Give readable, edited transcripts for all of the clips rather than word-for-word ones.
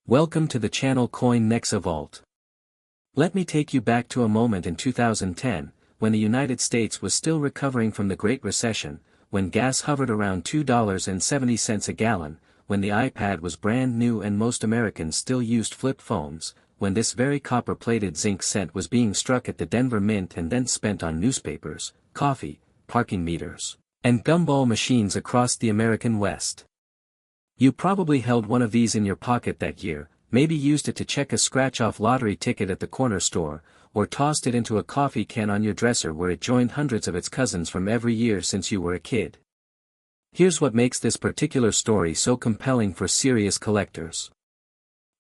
Welcome to the channel COIN NEXA VAULT. Let me take you back to a moment in 2010, when the United States was still recovering from the Great Recession, when gas hovered around $2.70 a gallon, when the iPad was brand new and most Americans still used flip phones, when this very copper-plated zinc cent was being struck at the Denver Mint and then spent on newspapers, coffee, parking meters, and gumball machines across the American West. You probably held one of these in your pocket that year, maybe used it to check a scratch-off lottery ticket at the corner store, or tossed it into a coffee can on your dresser where it joined hundreds of its cousins from every year since you were a kid. Here's what makes this particular story so compelling for serious collectors.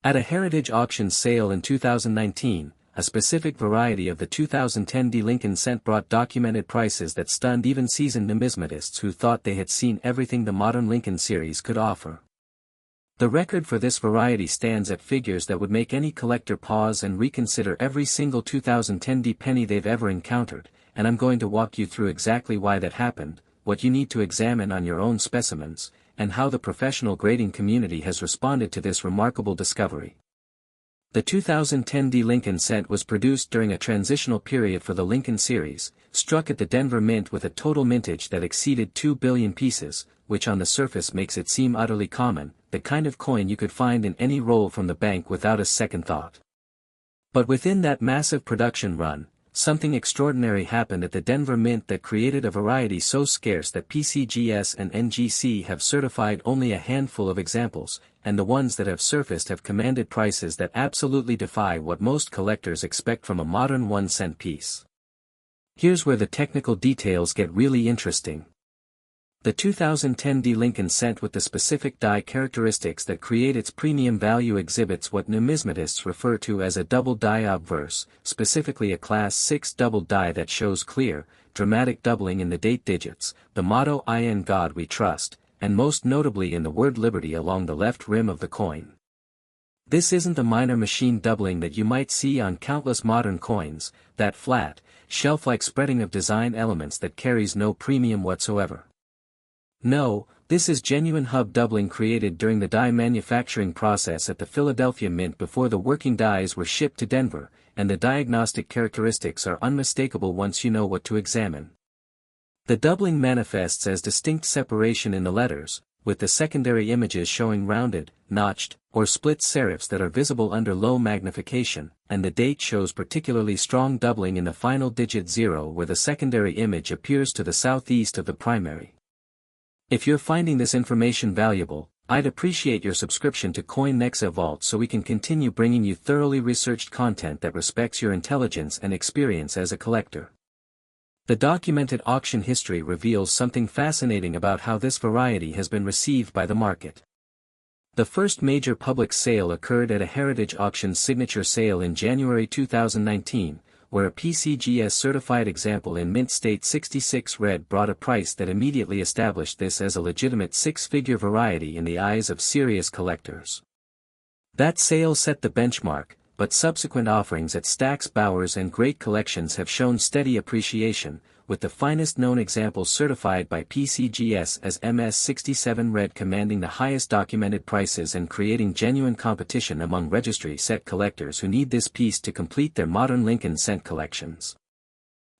At a heritage auction sale in 2019, a specific variety of the 2010 Lincoln cent brought documented prices that stunned even seasoned numismatists who thought they had seen everything the modern Lincoln series could offer. The record for this variety stands at figures that would make any collector pause and reconsider every single 2010 penny they've ever encountered, and I'm going to walk you through exactly why that happened, what you need to examine on your own specimens, and how the professional grading community has responded to this remarkable discovery. The 2010 Lincoln cent was produced during a transitional period for the Lincoln series, struck at the Denver Mint with a total mintage that exceeded 2 billion pieces, which on the surface makes it seem utterly common, the kind of coin you could find in any roll from the bank without a second thought. But within that massive production run, something extraordinary happened at the Denver Mint that created a variety so scarce that PCGS and NGC have certified only a handful of examples, and the ones that have surfaced have commanded prices that absolutely defy what most collectors expect from a modern 1-cent piece. Here's where the technical details get really interesting. The 2010 Lincoln cent with the specific die characteristics that create its premium value exhibits what numismatists refer to as a double die obverse, specifically a Class 6 double die that shows clear, dramatic doubling in the date digits, the motto "In God We Trust," and most notably in the word liberty along the left rim of the coin. This isn't the minor machine doubling that you might see on countless modern coins, that flat, shelf-like spreading of design elements that carries no premium whatsoever. No, this is genuine hub doubling created during the die manufacturing process at the Philadelphia Mint before the working dies were shipped to Denver, and the diagnostic characteristics are unmistakable once you know what to examine. The doubling manifests as distinct separation in the letters, with the secondary images showing rounded, notched, or split serifs that are visible under low magnification, and the date shows particularly strong doubling in the final digit 0 where the secondary image appears to the southeast of the primary. If you're finding this information valuable, I'd appreciate your subscription to COIN NEXA VAULT so we can continue bringing you thoroughly researched content that respects your intelligence and experience as a collector. The documented auction history reveals something fascinating about how this variety has been received by the market. The first major public sale occurred at a heritage auction signature sale in January 2019, where a PCGS certified example in mint state 66 red brought a price that immediately established this as a legitimate six-figure variety in the eyes of serious collectors. That sale set the benchmark, but subsequent offerings at Stack's Bowers and Great Collections have shown steady appreciation, with the finest known examples certified by PCGS as MS67 red commanding the highest documented prices and creating genuine competition among registry set collectors who need this piece to complete their modern Lincoln cent collections.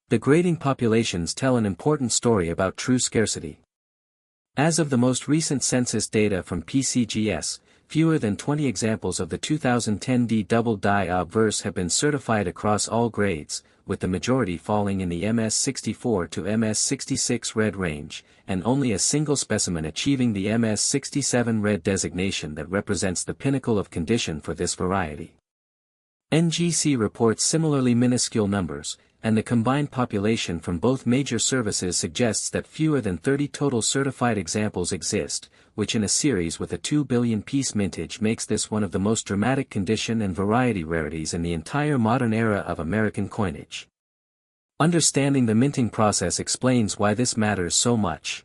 The grading populations tell an important story about true scarcity. As of the most recent census data from PCGS, fewer than 20 examples of the 2010 double die obverse have been certified across all grades, with the majority falling in the MS64 to MS66 red range, and only a single specimen achieving the MS67 red designation that represents the pinnacle of condition for this variety. NGC reports similarly minuscule numbers, and the combined population from both major services suggests that fewer than 30 total certified examples exist, which in a series with a 2 billion piece mintage makes this one of the most dramatic condition and variety rarities in the entire modern era of American coinage. Understanding the minting process explains why this matters so much.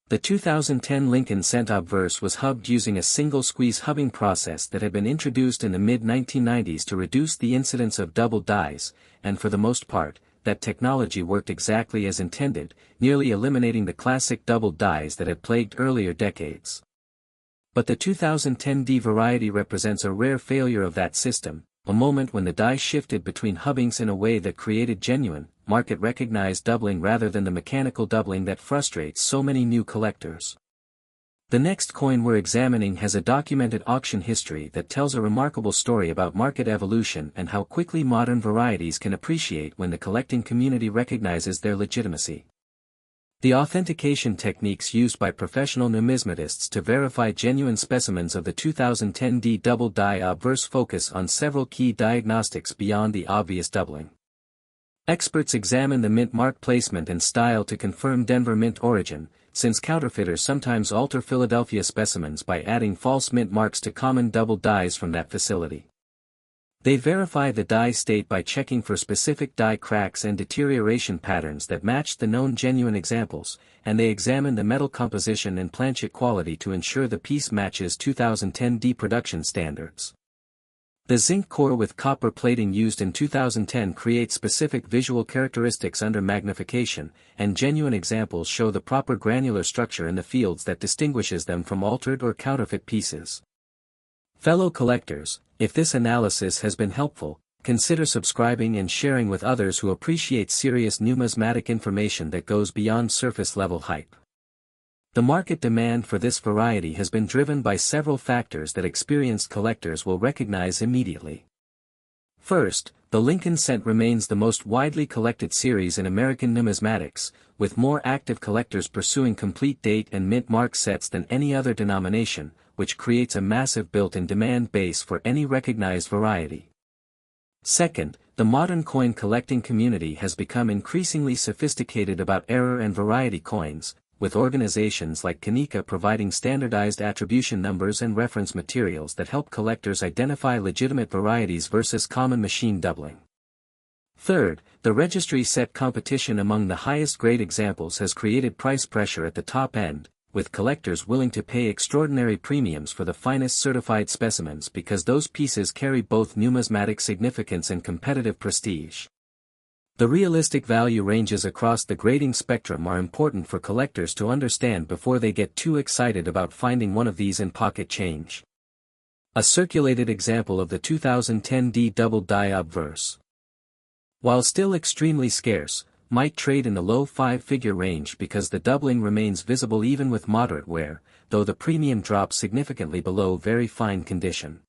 The 2010 Lincoln cent obverse was hubbed using a single squeeze hubbing process that had been introduced in the mid-1990s to reduce the incidence of double dies, and for the most part, that technology worked exactly as intended, nearly eliminating the classic double dies that had plagued earlier decades. But the 2010D variety represents a rare failure of that system, a moment when the die shifted between hubbings in a way that created genuine, market-recognized doubling rather than the mechanical doubling that frustrates so many new collectors. The next coin we're examining has a documented auction history that tells a remarkable story about market evolution and how quickly modern varieties can appreciate when the collecting community recognizes their legitimacy. The authentication techniques used by professional numismatists to verify genuine specimens of the 2010D double die obverse focus on several key diagnostics beyond the obvious doubling. Experts examine the mint mark placement and style to confirm Denver mint origin, since counterfeiters sometimes alter Philadelphia specimens by adding false mint marks to common double dies from that facility. They verify the die state by checking for specific die cracks and deterioration patterns that match the known genuine examples, and they examine the metal composition and planchet quality to ensure the piece matches 2010D production standards. The zinc core with copper plating used in 2010 creates specific visual characteristics under magnification, and genuine examples show the proper granular structure in the fields that distinguishes them from altered or counterfeit pieces. Fellow collectors, if this analysis has been helpful, consider subscribing and sharing with others who appreciate serious numismatic information that goes beyond surface-level hype. The market demand for this variety has been driven by several factors that experienced collectors will recognize immediately. First, the Lincoln cent remains the most widely collected series in American numismatics, with more active collectors pursuing complete date and mint mark sets than any other denomination, which creates a massive built-in demand base for any recognized variety. Second, the modern coin collecting community has become increasingly sophisticated about error and variety coins, with organizations like COIN NEXA providing standardized attribution numbers and reference materials that help collectors identify legitimate varieties versus common machine doubling. Third, the registry set competition among the highest grade examples has created price pressure at the top end, with collectors willing to pay extraordinary premiums for the finest certified specimens because those pieces carry both numismatic significance and competitive prestige. The realistic value ranges across the grading spectrum are important for collectors to understand before they get too excited about finding one of these in pocket change. A circulated example of the 2010D double die obverse. While still extremely scarce, might trade in the low five-figure range because the doubling remains visible even with moderate wear, though the premium drops significantly below very fine condition.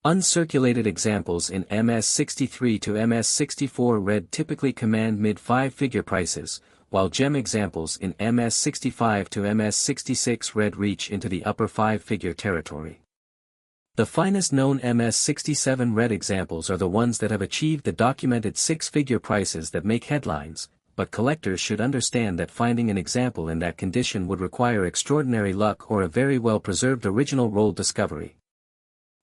Uncirculated examples in MS63 to MS64 red typically command mid-five-figure prices, while gem examples in MS65 to MS66 red reach into the upper five-figure territory. The finest known MS67 red examples are the ones that have achieved the documented six-figure prices that make headlines, but collectors should understand that finding an example in that condition would require extraordinary luck or a very well-preserved original roll discovery.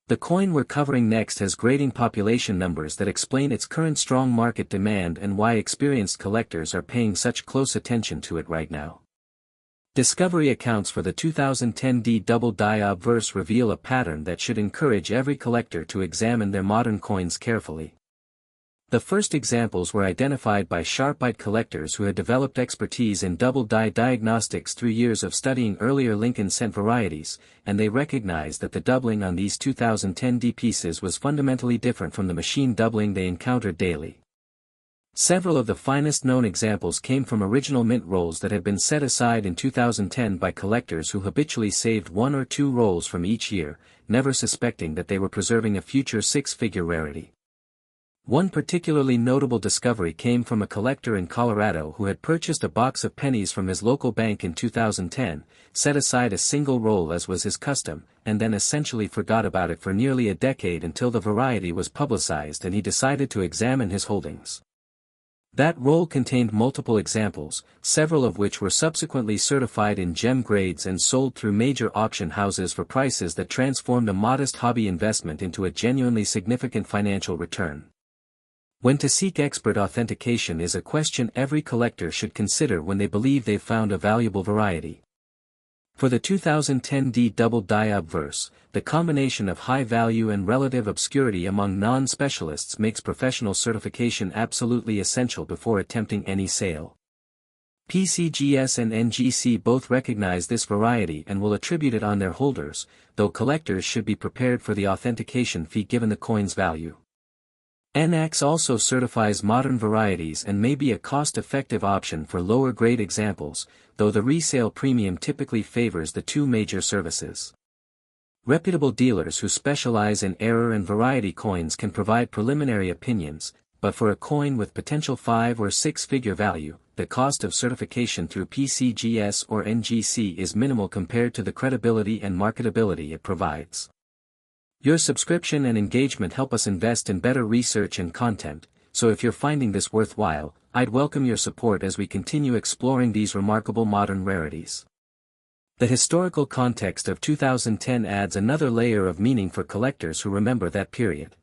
The coin we're covering next has grading population numbers that explain its current strong market demand and why experienced collectors are paying such close attention to it right now. Discovery accounts for the 2010D double die obverse reveal a pattern that should encourage every collector to examine their modern coins carefully. The first examples were identified by sharp-eyed collectors who had developed expertise in double die diagnostics through years of studying earlier Lincoln cent varieties, and they recognized that the doubling on these 2010D pieces was fundamentally different from the machine doubling they encountered daily. Several of the finest known examples came from original mint rolls that had been set aside in 2010 by collectors who habitually saved one or two rolls from each year, never suspecting that they were preserving a future six-figure rarity. One particularly notable discovery came from a collector in Colorado who had purchased a box of pennies from his local bank in 2010, set aside a single roll as was his custom, and then essentially forgot about it for nearly a decade until the variety was publicized and he decided to examine his holdings. That roll contained multiple examples, several of which were subsequently certified in gem grades and sold through major auction houses for prices that transformed a modest hobby investment into a genuinely significant financial return. When to seek expert authentication is a question every collector should consider when they believe they've found a valuable variety. For the 2010D double die obverse, the combination of high value and relative obscurity among non-specialists makes professional certification absolutely essential before attempting any sale. PCGS and NGC both recognize this variety and will attribute it on their holders, though collectors should be prepared for the authentication fee given the coin's value. NX also certifies modern varieties and may be a cost-effective option for lower-grade examples, though the resale premium typically favors the two major services. Reputable dealers who specialize in error and variety coins can provide preliminary opinions, but for a coin with potential 5- or 6-figure value, the cost of certification through PCGS or NGC is minimal compared to the credibility and marketability it provides. Your subscription and engagement help us invest in better research and content, so if you're finding this worthwhile, I'd welcome your support as we continue exploring these remarkable modern rarities. The historical context of 2010 adds another layer of meaning for collectors who remember that period.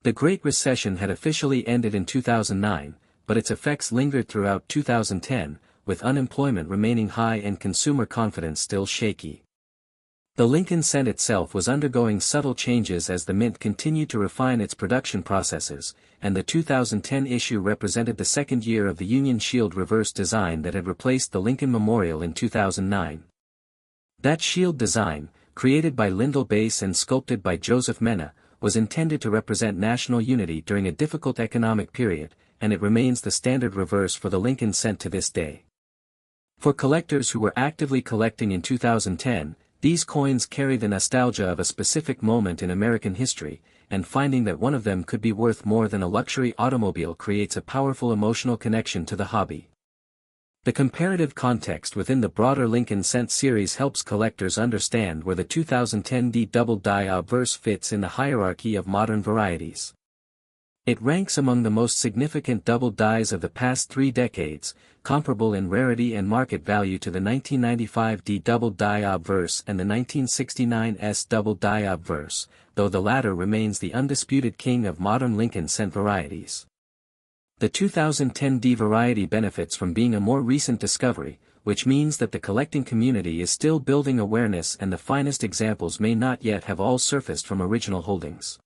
The Great Recession had officially ended in 2009, but its effects lingered throughout 2010, with unemployment remaining high and consumer confidence still shaky. The Lincoln cent itself was undergoing subtle changes as the mint continued to refine its production processes, and the 2010 issue represented the second year of the Union Shield reverse design that had replaced the Lincoln Memorial in 2009. That shield design, created by Lyndall Bass and sculpted by Joseph Mena, was intended to represent national unity during a difficult economic period, and it remains the standard reverse for the Lincoln cent to this day. For collectors who were actively collecting in 2010, these coins carry the nostalgia of a specific moment in American history, and finding that one of them could be worth more than a luxury automobile creates a powerful emotional connection to the hobby. The comparative context within the broader Lincoln cent series helps collectors understand where the 2010 D double die obverse fits in the hierarchy of modern varieties. It ranks among the most significant double dies of the past 3 decades, comparable in rarity and market value to the 1995 D double die obverse and the 1969 S double die obverse, though the latter remains the undisputed king of modern Lincoln cent varieties. The 2010 D variety benefits from being a more recent discovery, which means that the collecting community is still building awareness and the finest examples may not yet have all surfaced from original holdings.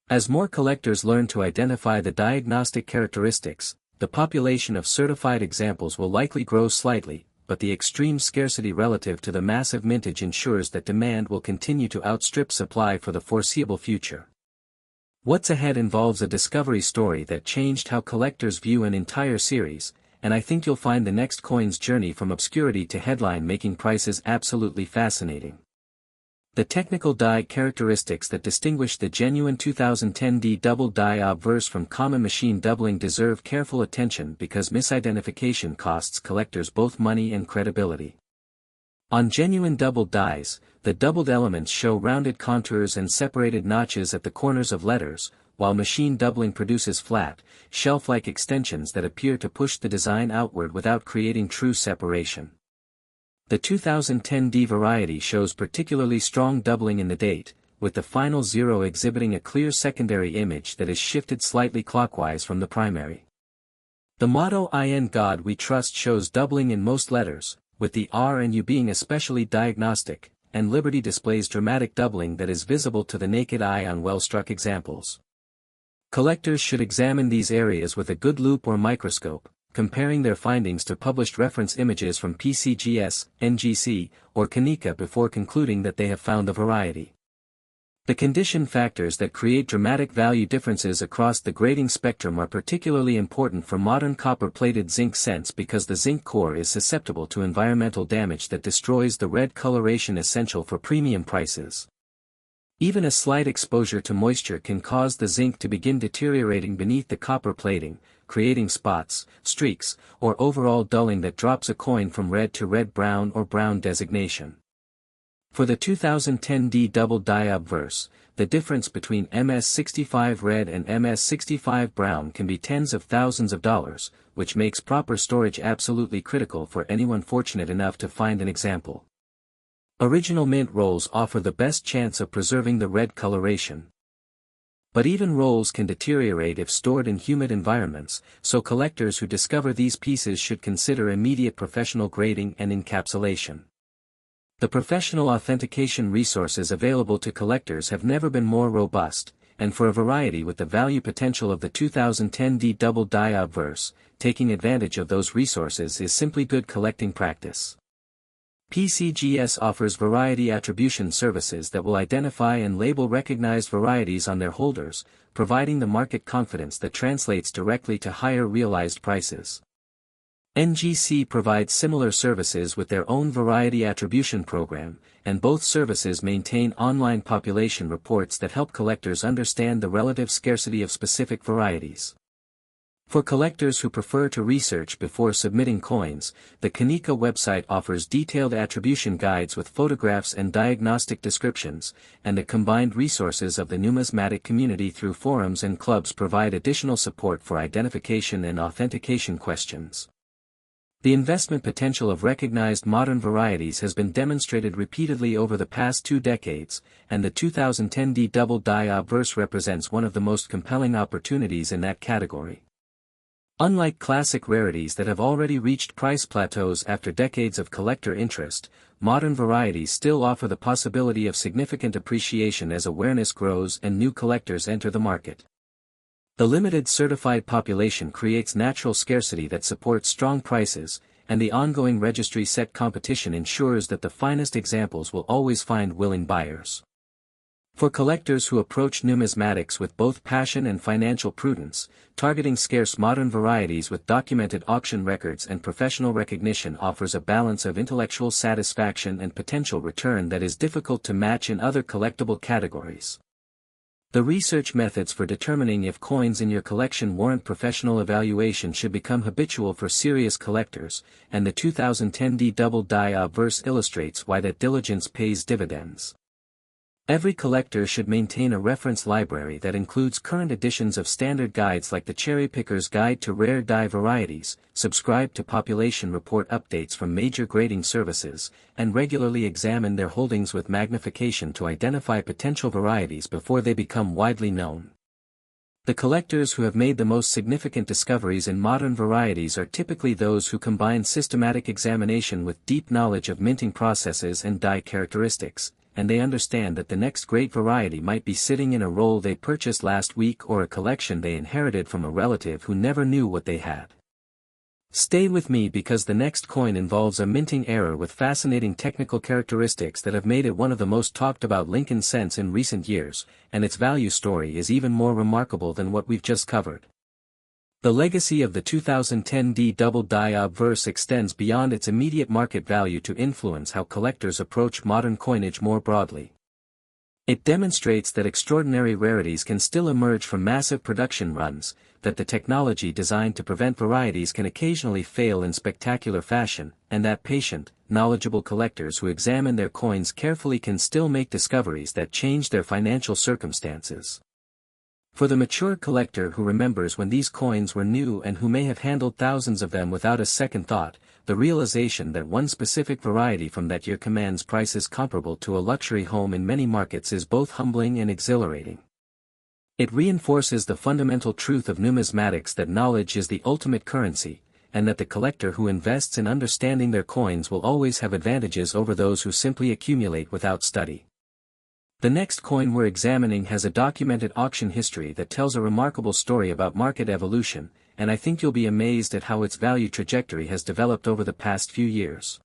As more collectors learn to identify the diagnostic characteristics, the population of certified examples will likely grow slightly, but the extreme scarcity relative to the massive mintage ensures that demand will continue to outstrip supply for the foreseeable future. What's ahead involves a discovery story that changed how collectors view an entire series, and I think you'll find the next coin's journey from obscurity to headline making prices absolutely fascinating. The technical die characteristics that distinguish the genuine 2010 D double die obverse from common machine doubling deserve careful attention because misidentification costs collectors both money and credibility. On genuine double dies, the doubled elements show rounded contours and separated notches at the corners of letters, while machine doubling produces flat, shelf-like extensions that appear to push the design outward without creating true separation. The 2010 D variety shows particularly strong doubling in the date, with the final 0 exhibiting a clear secondary image that is shifted slightly clockwise from the primary. The motto "In God We Trust" shows doubling in most letters, with the R and U being especially diagnostic, and Liberty displays dramatic doubling that is visible to the naked eye on well-struck examples. Collectors should examine these areas with a good loupe or microscope, comparing their findings to published reference images from PCGS, NGC, or COIN before concluding that they have found the variety. The condition factors that create dramatic value differences across the grading spectrum are particularly important for modern copper-plated zinc cents because the zinc core is susceptible to environmental damage that destroys the red coloration essential for premium prices. Even a slight exposure to moisture can cause the zinc to begin deteriorating beneath the copper plating, creating spots, streaks, or overall dulling that drops a coin from red to red-brown or brown designation. For the 2010 D double die obverse, the difference between MS65 red and MS65 brown can be tens of thousands of dollars, which makes proper storage absolutely critical for anyone fortunate enough to find an example. Original mint rolls offer the best chance of preserving the red coloration. But even rolls can deteriorate if stored in humid environments, so collectors who discover these pieces should consider immediate professional grading and encapsulation. The professional authentication resources available to collectors have never been more robust, and for a variety with the value potential of the 2010 D double die obverse, taking advantage of those resources is simply good collecting practice. PCGS offers variety attribution services that will identify and label recognized varieties on their holders, providing the market confidence that translates directly to higher realized prices. NGC provides similar services with their own variety attribution program, and both services maintain online population reports that help collectors understand the relative scarcity of specific varieties. For collectors who prefer to research before submitting coins, the COIN NEXA website offers detailed attribution guides with photographs and diagnostic descriptions, and the combined resources of the numismatic community through forums and clubs provide additional support for identification and authentication questions. The investment potential of recognized modern varieties has been demonstrated repeatedly over the past 2 decades, and the 2010 D double die obverse represents one of the most compelling opportunities in that category. Unlike classic rarities that have already reached price plateaus after decades of collector interest, modern varieties still offer the possibility of significant appreciation as awareness grows and new collectors enter the market. The limited certified population creates natural scarcity that supports strong prices, and the ongoing registry set competition ensures that the finest examples will always find willing buyers. For collectors who approach numismatics with both passion and financial prudence, targeting scarce modern varieties with documented auction records and professional recognition offers a balance of intellectual satisfaction and potential return that is difficult to match in other collectible categories. The research methods for determining if coins in your collection warrant professional evaluation should become habitual for serious collectors, and the 2010 D double die obverse illustrates why that diligence pays dividends. Every collector should maintain a reference library that includes current editions of standard guides like the Cherry Picker's Guide to Rare Die Varieties, subscribe to population report updates from major grading services, and regularly examine their holdings with magnification to identify potential varieties before they become widely known. The collectors who have made the most significant discoveries in modern varieties are typically those who combine systematic examination with deep knowledge of minting processes and die characteristics, and they understand that the next great variety might be sitting in a roll they purchased last week or a collection they inherited from a relative who never knew what they had. Stay with me because the next coin involves a minting error with fascinating technical characteristics that have made it one of the most talked about Lincoln cents in recent years, and its value story is even more remarkable than what we've just covered. The legacy of the 2010 D double die obverse extends beyond its immediate market value to influence how collectors approach modern coinage more broadly. It demonstrates that extraordinary rarities can still emerge from massive production runs, that the technology designed to prevent varieties can occasionally fail in spectacular fashion, and that patient, knowledgeable collectors who examine their coins carefully can still make discoveries that change their financial circumstances. For the mature collector who remembers when these coins were new and who may have handled thousands of them without a second thought, the realization that one specific variety from that year commands prices comparable to a luxury home in many markets is both humbling and exhilarating. It reinforces the fundamental truth of numismatics that knowledge is the ultimate currency, and that the collector who invests in understanding their coins will always have advantages over those who simply accumulate without study. The next coin we're examining has a documented auction history that tells a remarkable story about market evolution, and I think you'll be amazed at how its value trajectory has developed over the past few years.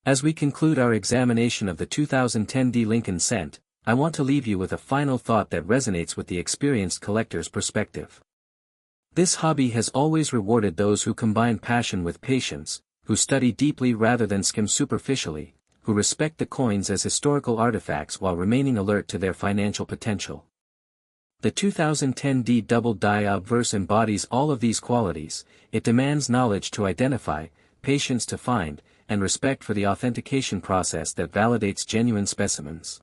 As we conclude our examination of the 2010 D Lincoln cent, I want to leave you with a final thought that resonates with the experienced collector's perspective. This hobby has always rewarded those who combine passion with patience, who study deeply rather than skim superficially, who respect the coins as historical artifacts while remaining alert to their financial potential. The 2010 D double die obverse embodies all of these qualities. It demands knowledge to identify, patience to find, and respect for the authentication process that validates genuine specimens.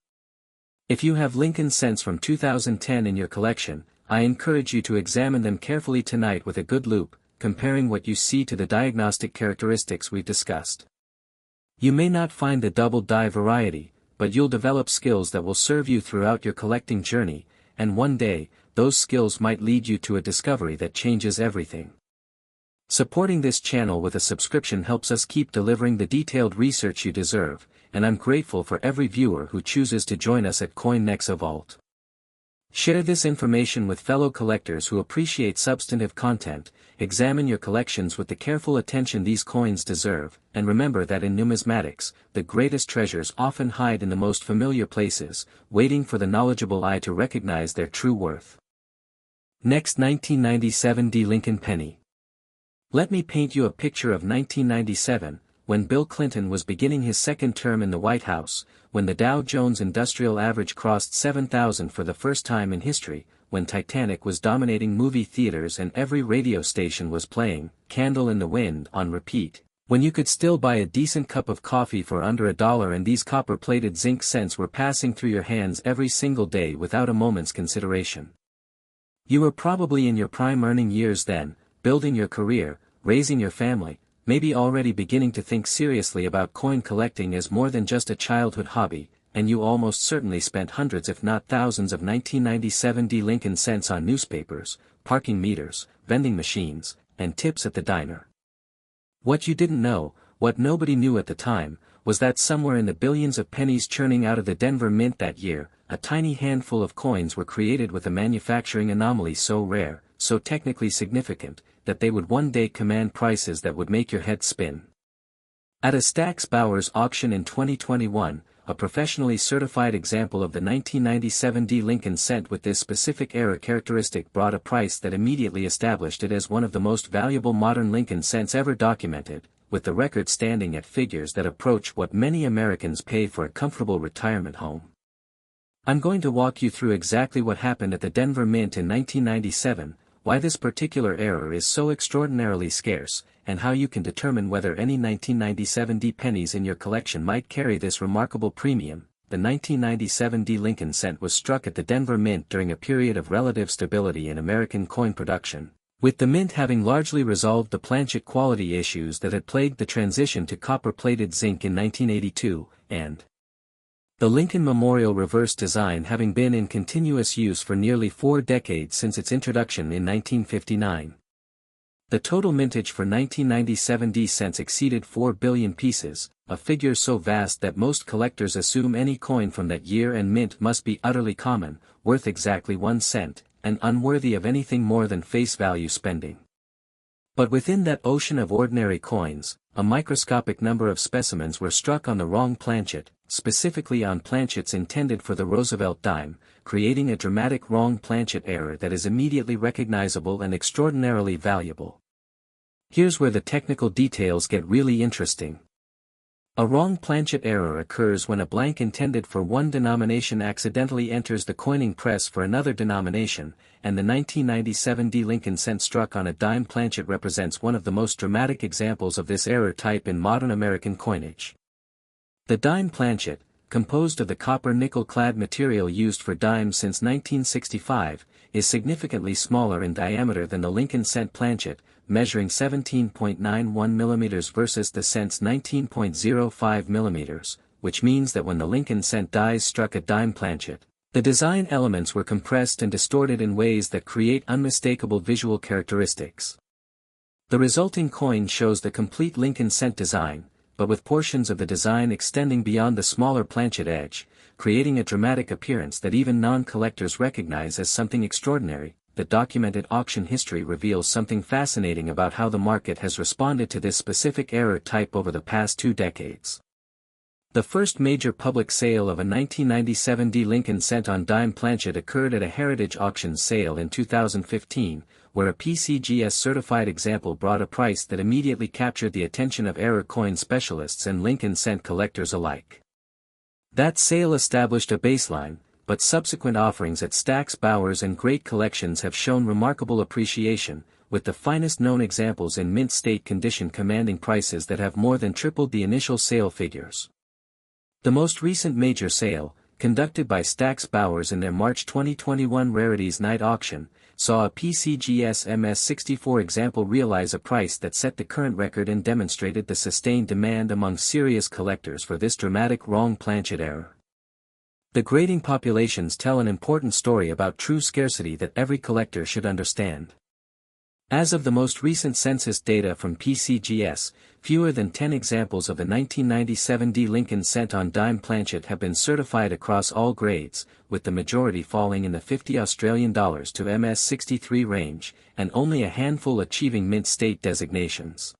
If you have Lincoln cents from 2010 in your collection, I encourage you to examine them carefully tonight with a good loupe, comparing what you see to the diagnostic characteristics we've discussed. You may not find the double die variety, but you'll develop skills that will serve you throughout your collecting journey, and one day, those skills might lead you to a discovery that changes everything. Supporting this channel with a subscription helps us keep delivering the detailed research you deserve, and I'm grateful for every viewer who chooses to join us at COIN NEXA VAULT. Share this information with fellow collectors who appreciate substantive content, examine your collections with the careful attention these coins deserve, and remember that in numismatics, the greatest treasures often hide in the most familiar places, waiting for the knowledgeable eye to recognize their true worth. Next, 1997 D. Lincoln penny. Let me paint you a picture of 1997, when Bill Clinton was beginning his second term in the White House, when the Dow Jones Industrial Average crossed 7,000 for the first time in history, when Titanic was dominating movie theaters and every radio station was playing Candle in the Wind on repeat, when you could still buy a decent cup of coffee for under $1 and these copper-plated zinc cents were passing through your hands every single day without a moment's consideration. You were probably in your prime earning years then, building your career, raising your family, maybe already beginning to think seriously about coin collecting as more than just a childhood hobby, and you almost certainly spent hundreds if not thousands of 1997 D. Lincoln cents on newspapers, parking meters, vending machines, and tips at the diner. What you didn't know, what nobody knew at the time, was that somewhere in the billions of pennies churning out of the Denver Mint that year, a tiny handful of coins were created with a manufacturing anomaly so rare, so technically significant, that they would one day command prices that would make your head spin. At a Stack's Bowers auction in 2021, a professionally certified example of the 1997 D. Lincoln cent with this specific era characteristic brought a price that immediately established it as one of the most valuable modern Lincoln cents ever documented, with the record standing at figures that approach what many Americans pay for a comfortable retirement home. I'm going to walk you through exactly what happened at the Denver Mint in 1997, why this particular era is so extraordinarily scarce, and how you can determine whether any 1997 D pennies in your collection might carry this remarkable premium. The 1997 D. Lincoln cent was struck at the Denver Mint during a period of relative stability in American coin production, with the mint having largely resolved the planchet quality issues that had plagued the transition to copper-plated zinc in 1982, and the Lincoln Memorial reverse design having been in continuous use for nearly 4 decades since its introduction in 1959. The total mintage for 1997 D cents exceeded 4 billion pieces, a figure so vast that most collectors assume any coin from that year and mint must be utterly common, worth exactly 1 cent, and unworthy of anything more than face value spending. But within that ocean of ordinary coins, a microscopic number of specimens were struck on the wrong planchet, specifically on planchets intended for the Roosevelt dime, creating a dramatic wrong planchet error that is immediately recognizable and extraordinarily valuable. Here's where the technical details get really interesting. A wrong planchet error occurs when a blank intended for one denomination accidentally enters the coining press for another denomination, and the 1997 D. Lincoln cent struck on a dime planchet represents one of the most dramatic examples of this error type in modern American coinage. The dime planchet, composed of the copper-nickel-clad material used for dimes since 1965, is significantly smaller in diameter than the Lincoln cent planchet, measuring 17.91 mm versus the cent's 19.05 mm, which means that when the Lincoln cent dies struck a dime planchet, the design elements were compressed and distorted in ways that create unmistakable visual characteristics. The resulting coin shows the complete Lincoln cent design, but with portions of the design extending beyond the smaller planchet edge, creating a dramatic appearance that even non-collectors recognize as something extraordinary. The documented auction history reveals something fascinating about how the market has responded to this specific error type over the past 2 decades. The first major public sale of a 1997 D. Lincoln cent on dime planchet occurred at a Heritage Auctions sale in 2015, where a PCGS certified example brought a price that immediately captured the attention of error coin specialists and Lincoln cent collectors alike. That sale established a baseline, but subsequent offerings at Stack's Bowers and Great Collections have shown remarkable appreciation, with the finest known examples in mint state condition commanding prices that have more than tripled the initial sale figures. The most recent major sale, conducted by Stack's Bowers in their March 2021 Rarities Night auction, saw a PCGS MS64 example realize a price that set the current record and demonstrated the sustained demand among serious collectors for this dramatic wrong planchet error. The grading populations tell an important story about true scarcity that every collector should understand. As of the most recent census data from PCGS, fewer than 10 examples of the 1997 D. Lincoln cent-on-dime planchet have been certified across all grades, with the majority falling in the $50 to MS-63 range, and only a handful achieving mint state designations.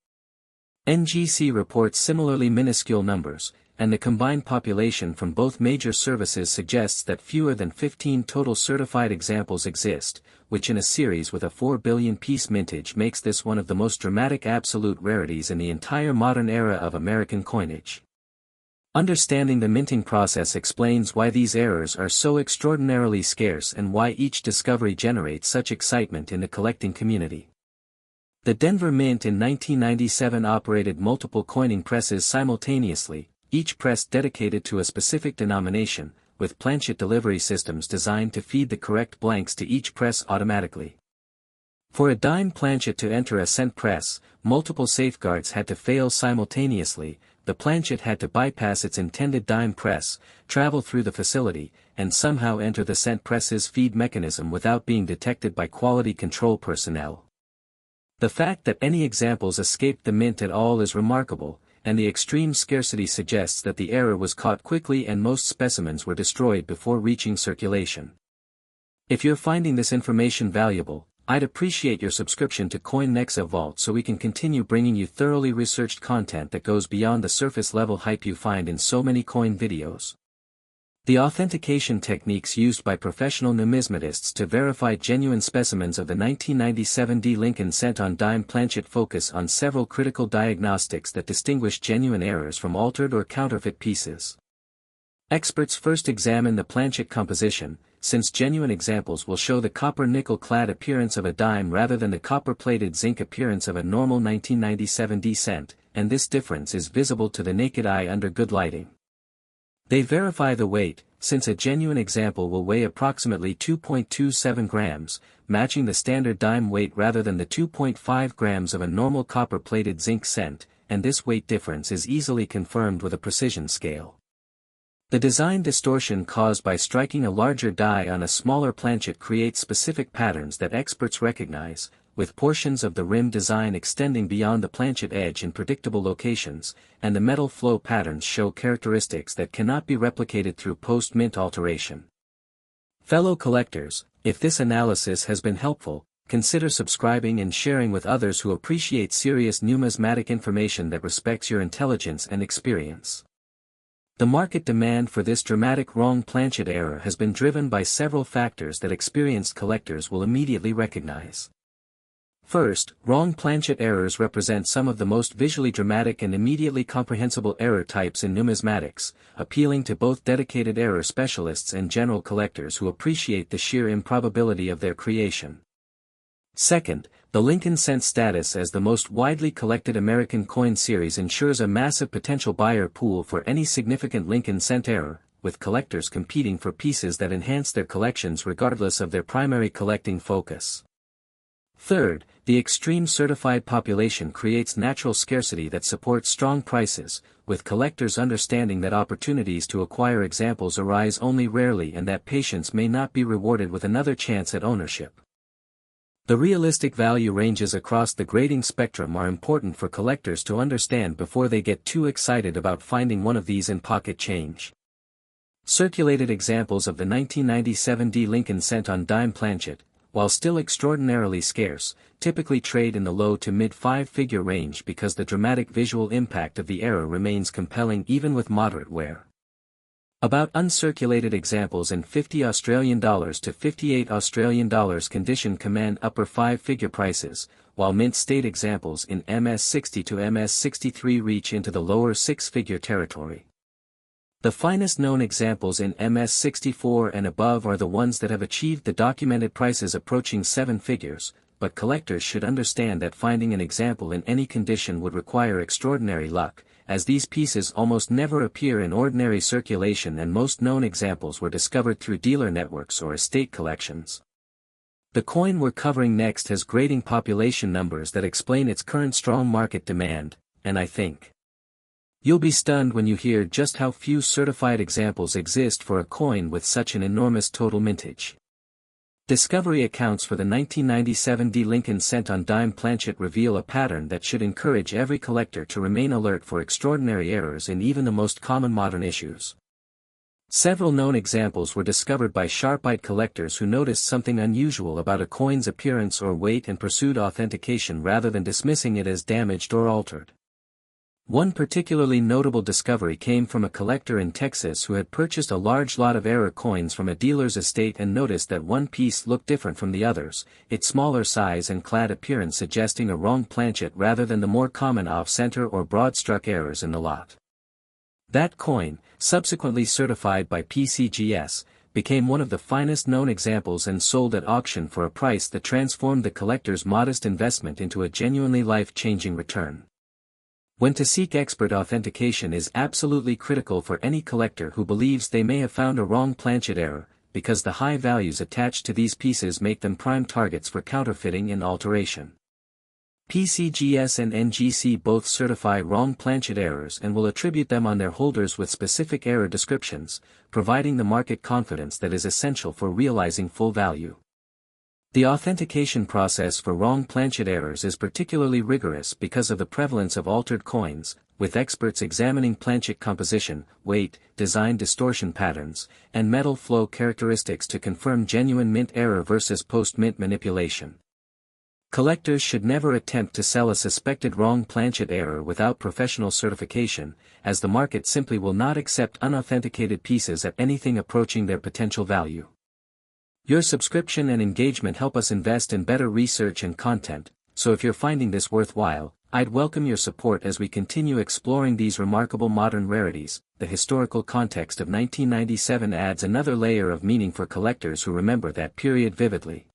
NGC reports similarly minuscule numbers, and the combined population from both major services suggests that fewer than 15 total certified examples exist, which in a series with a 4 billion piece mintage makes this one of the most dramatic absolute rarities in the entire modern era of American coinage. Understanding the minting process explains why these errors are so extraordinarily scarce and why each discovery generates such excitement in the collecting community. The Denver Mint in 1997 operated multiple coining presses simultaneously, each press dedicated to a specific denomination, with planchet delivery systems designed to feed the correct blanks to each press automatically. For a dime planchet to enter a cent press, multiple safeguards had to fail simultaneously. The planchet had to bypass its intended dime press, travel through the facility, and somehow enter the cent press's feed mechanism without being detected by quality control personnel. The fact that any examples escaped the mint at all is remarkable, and the extreme scarcity suggests that the error was caught quickly and most specimens were destroyed before reaching circulation. If you're finding this information valuable, I'd appreciate your subscription to COIN NEXA VAULT so we can continue bringing you thoroughly researched content that goes beyond the surface-level hype you find in so many coin videos. The authentication techniques used by professional numismatists to verify genuine specimens of the 1997 D. Lincoln cent-on-dime planchet focus on several critical diagnostics that distinguish genuine errors from altered or counterfeit pieces. Experts first examine the planchet composition, since genuine examples will show the copper-nickel-clad appearance of a dime rather than the copper-plated zinc appearance of a normal 1997 D cent, and this difference is visible to the naked eye under good lighting. They verify the weight, since a genuine example will weigh approximately 2.27 grams, matching the standard dime weight rather than the 2.5 grams of a normal copper-plated zinc cent, and this weight difference is easily confirmed with a precision scale. The design distortion caused by striking a larger die on a smaller planchet creates specific patterns that experts recognize, with portions of the rim design extending beyond the planchet edge in predictable locations, and the metal flow patterns show characteristics that cannot be replicated through post-mint alteration. Fellow collectors, if this analysis has been helpful, consider subscribing and sharing with others who appreciate serious numismatic information that respects your intelligence and experience. The market demand for this dramatic wrong planchet error has been driven by several factors that experienced collectors will immediately recognize. First, wrong planchet errors represent some of the most visually dramatic and immediately comprehensible error types in numismatics, appealing to both dedicated error specialists and general collectors who appreciate the sheer improbability of their creation. Second, the Lincoln cent status as the most widely collected American coin series ensures a massive potential buyer pool for any significant Lincoln cent error, with collectors competing for pieces that enhance their collections regardless of their primary collecting focus. Third, the extreme certified population creates natural scarcity that supports strong prices, with collectors understanding that opportunities to acquire examples arise only rarely and that patience may not be rewarded with another chance at ownership. The realistic value ranges across the grading spectrum are important for collectors to understand before they get too excited about finding one of these in pocket change. Circulated examples of the 1997 D. Lincoln cent-on-dime planchet, while still extraordinarily scarce, typically trade in the low to mid five-figure range because the dramatic visual impact of the error remains compelling even with moderate wear. About uncirculated examples in $50 to $58 condition command upper five-figure prices, while mint state examples in MS-60 to MS-63 reach into the lower six-figure territory. The finest known examples in MS-64 and above are the ones that have achieved the documented prices approaching seven figures, but collectors should understand that finding an example in any condition would require extraordinary luck, as these pieces almost never appear in ordinary circulation and most known examples were discovered through dealer networks or estate collections. The coin we're covering next has grading population numbers that explain its current strong market demand, and I think you'll be stunned when you hear just how few certified examples exist for a coin with such an enormous total mintage. Discovery accounts for the 1997 D. Lincoln cent on dime planchet reveal a pattern that should encourage every collector to remain alert for extraordinary errors in even the most common modern issues. Several known examples were discovered by sharp-eyed collectors who noticed something unusual about a coin's appearance or weight and pursued authentication rather than dismissing it as damaged or altered. One particularly notable discovery came from a collector in Texas who had purchased a large lot of error coins from a dealer's estate and noticed that one piece looked different from the others, its smaller size and clad appearance suggesting a wrong planchet rather than the more common off-center or broad-struck errors in the lot. That coin, subsequently certified by PCGS, became one of the finest known examples and sold at auction for a price that transformed the collector's modest investment into a genuinely life-changing return. When to seek expert authentication is absolutely critical for any collector who believes they may have found a wrong planchet error, because the high values attached to these pieces make them prime targets for counterfeiting and alteration. PCGS and NGC both certify wrong planchet errors and will attribute them on their holders with specific error descriptions, providing the market confidence that is essential for realizing full value. The authentication process for wrong planchet errors is particularly rigorous because of the prevalence of altered coins, with experts examining planchet composition, weight, design distortion patterns, and metal flow characteristics to confirm genuine mint error versus post-mint manipulation. Collectors should never attempt to sell a suspected wrong planchet error without professional certification, as the market simply will not accept unauthenticated pieces at anything approaching their potential value. Your subscription and engagement help us invest in better research and content, so if you're finding this worthwhile, I'd welcome your support as we continue exploring these remarkable modern rarities. The historical context of 1997 adds another layer of meaning for collectors who remember that period vividly.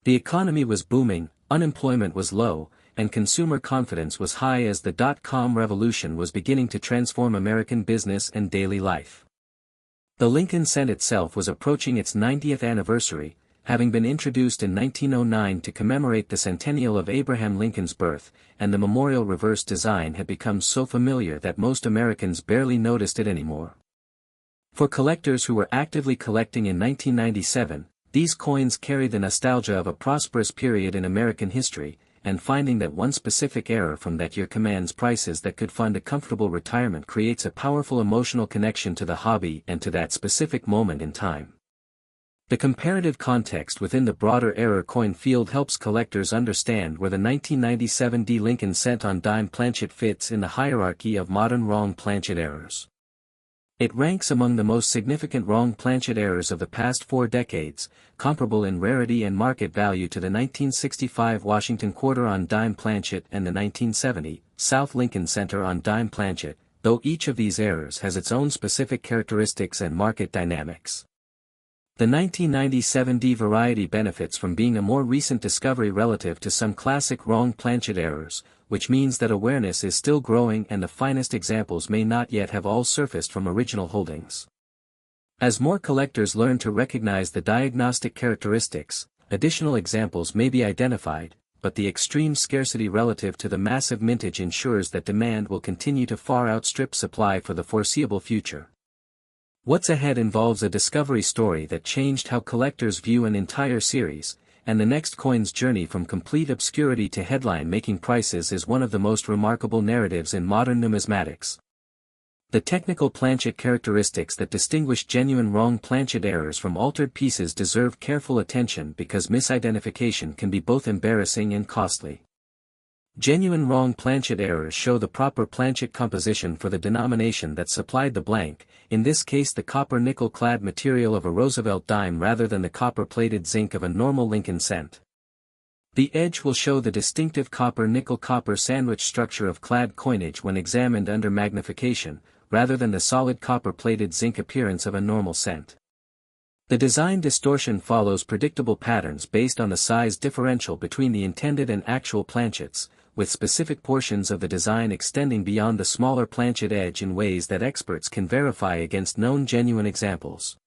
The economy was booming, unemployment was low, and consumer confidence was high as the dot-com revolution was beginning to transform American business and daily life. The Lincoln cent itself was approaching its 90th anniversary, having been introduced in 1909 to commemorate the centennial of Abraham Lincoln's birth, and the memorial reverse design had become so familiar that most Americans barely noticed it anymore. For collectors who were actively collecting in 1997, these coins carry the nostalgia of a prosperous period in American history, and finding that one specific error from that year commands prices that could fund a comfortable retirement creates a powerful emotional connection to the hobby and to that specific moment in time. The comparative context within the broader error coin field helps collectors understand where the 1997 D. Lincoln cent on dime planchet fits in the hierarchy of modern wrong planchet errors. It ranks among the most significant wrong planchet errors of the past 4 decades, comparable in rarity and market value to the 1965 Washington quarter on dime planchet and the 1970 South Lincoln Center on dime planchet, though each of these errors has its own specific characteristics and market dynamics. The 1997 D variety benefits from being a more recent discovery relative to some classic wrong planchet errors, which means that awareness is still growing and the finest examples may not yet have all surfaced from original holdings. As more collectors learn to recognize the diagnostic characteristics, additional examples may be identified, but the extreme scarcity relative to the massive mintage ensures that demand will continue to far outstrip supply for the foreseeable future. What's ahead involves a discovery story that changed how collectors view an entire series, and the next coin's journey from complete obscurity to headline-making prices is one of the most remarkable narratives in modern numismatics. The technical planchet characteristics that distinguish genuine wrong planchet errors from altered pieces deserve careful attention because misidentification can be both embarrassing and costly. Genuine wrong planchet errors show the proper planchet composition for the denomination that supplied the blank, in this case the copper-nickel clad material of a Roosevelt dime rather than the copper-plated zinc of a normal Lincoln cent. The edge will show the distinctive copper-nickel-copper sandwich structure of clad coinage when examined under magnification, rather than the solid copper-plated zinc appearance of a normal cent. The design distortion follows predictable patterns based on the size differential between the intended and actual planchets, with specific portions of the design extending beyond the smaller planchet edge in ways that experts can verify against known genuine examples.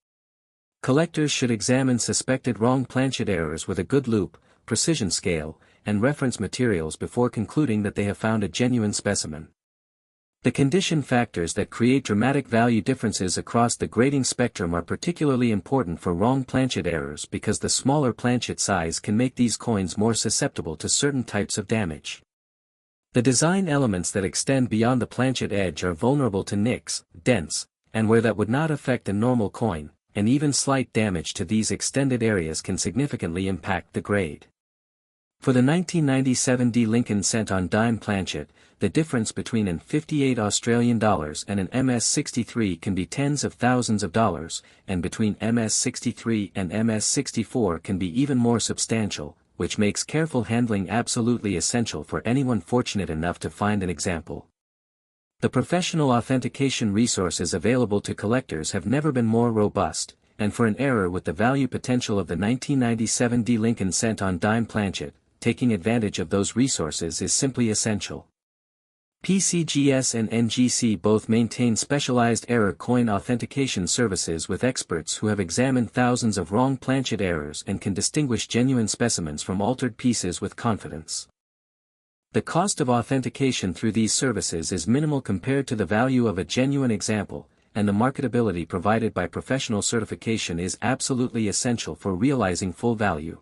Collectors should examine suspected wrong planchet errors with a good loupe, precision scale, and reference materials before concluding that they have found a genuine specimen. The condition factors that create dramatic value differences across the grading spectrum are particularly important for wrong planchet errors because the smaller planchet size can make these coins more susceptible to certain types of damage. The design elements that extend beyond the planchet edge are vulnerable to nicks, dents, and where that would not affect a normal coin, and even slight damage to these extended areas can significantly impact the grade. For the 1997 D Lincoln cent on dime planchet, the difference between an $58 Australian dollars and an MS-63 can be tens of thousands of dollars, and between MS-63 and MS-64 can be even more substantial, which makes careful handling absolutely essential for anyone fortunate enough to find an example. The professional authentication resources available to collectors have never been more robust, and for an error with the value potential of the 1997 D Lincoln cent on dime planchet, taking advantage of those resources is simply essential. PCGS and NGC both maintain specialized error coin authentication services with experts who have examined thousands of wrong planchet errors and can distinguish genuine specimens from altered pieces with confidence. The cost of authentication through these services is minimal compared to the value of a genuine example, and the marketability provided by professional certification is absolutely essential for realizing full value.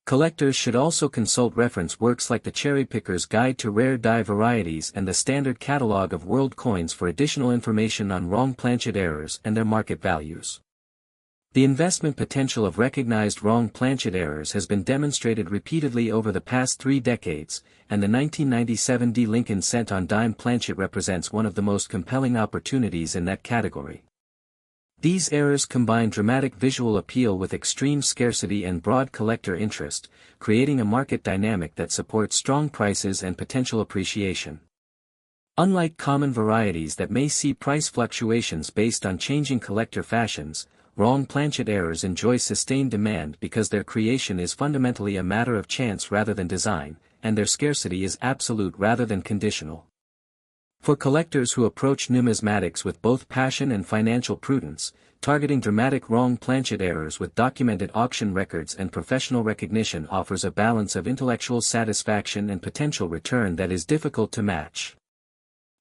Collectors should also consult reference works like the Cherry Picker's Guide to Rare Die Varieties and the Standard Catalog of World Coins for additional information on wrong planchet errors and their market values. The investment potential of recognized wrong planchet errors has been demonstrated repeatedly over the past 3 decades, and the 1997 D Lincoln cent on dime planchet represents one of the most compelling opportunities in that category. These errors combine dramatic visual appeal with extreme scarcity and broad collector interest, creating a market dynamic that supports strong prices and potential appreciation. Unlike common varieties that may see price fluctuations based on changing collector fashions, wrong planchet errors enjoy sustained demand because their creation is fundamentally a matter of chance rather than design, and their scarcity is absolute rather than conditional. For collectors who approach numismatics with both passion and financial prudence, targeting dramatic wrong planchet errors with documented auction records and professional recognition offers a balance of intellectual satisfaction and potential return that is difficult to match.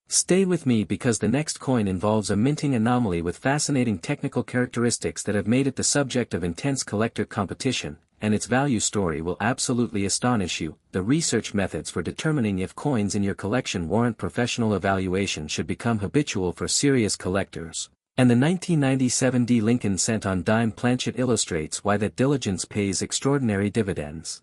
Stay with me because the next coin involves a minting anomaly with fascinating technical characteristics that have made it the subject of intense collector competition, and its value story will absolutely astonish you. The research methods for determining if coins in your collection warrant professional evaluation should become habitual for serious collectors, and the 1997 D Lincoln cent on dime planchet illustrates why that diligence pays extraordinary dividends.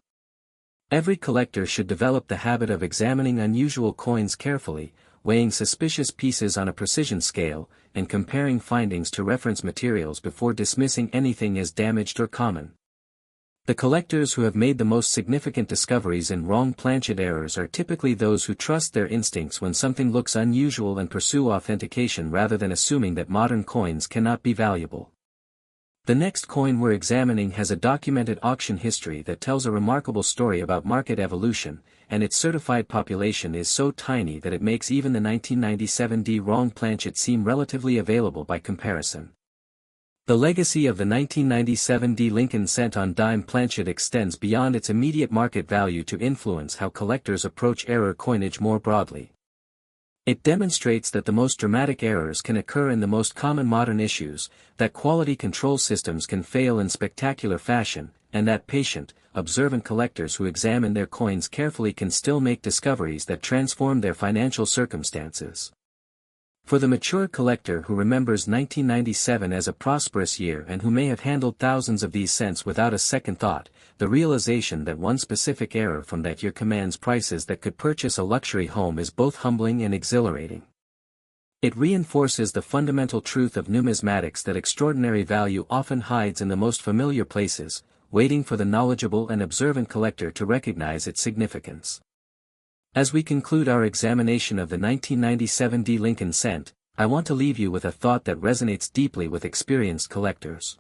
Every collector should develop the habit of examining unusual coins carefully, weighing suspicious pieces on a precision scale, and comparing findings to reference materials before dismissing anything as damaged or common. The collectors who have made the most significant discoveries in wrong planchet errors are typically those who trust their instincts when something looks unusual and pursue authentication rather than assuming that modern coins cannot be valuable. The next coin we're examining has a documented auction history that tells a remarkable story about market evolution, and its certified population is so tiny that it makes even the 1997 D wrong planchet seem relatively available by comparison. The legacy of the 1997 D Lincoln cent on dime planchet extends beyond its immediate market value to influence how collectors approach error coinage more broadly. It demonstrates that the most dramatic errors can occur in the most common modern issues, that quality control systems can fail in spectacular fashion, and that patient, observant collectors who examine their coins carefully can still make discoveries that transform their financial circumstances. For the mature collector who remembers 1997 as a prosperous year and who may have handled thousands of these cents without a second thought, the realization that one specific error from that year commands prices that could purchase a luxury home is both humbling and exhilarating. It reinforces the fundamental truth of numismatics that extraordinary value often hides in the most familiar places, waiting for the knowledgeable and observant collector to recognize its significance. As we conclude our examination of the 1997 D Lincoln cent, I want to leave you with a thought that resonates deeply with experienced collectors.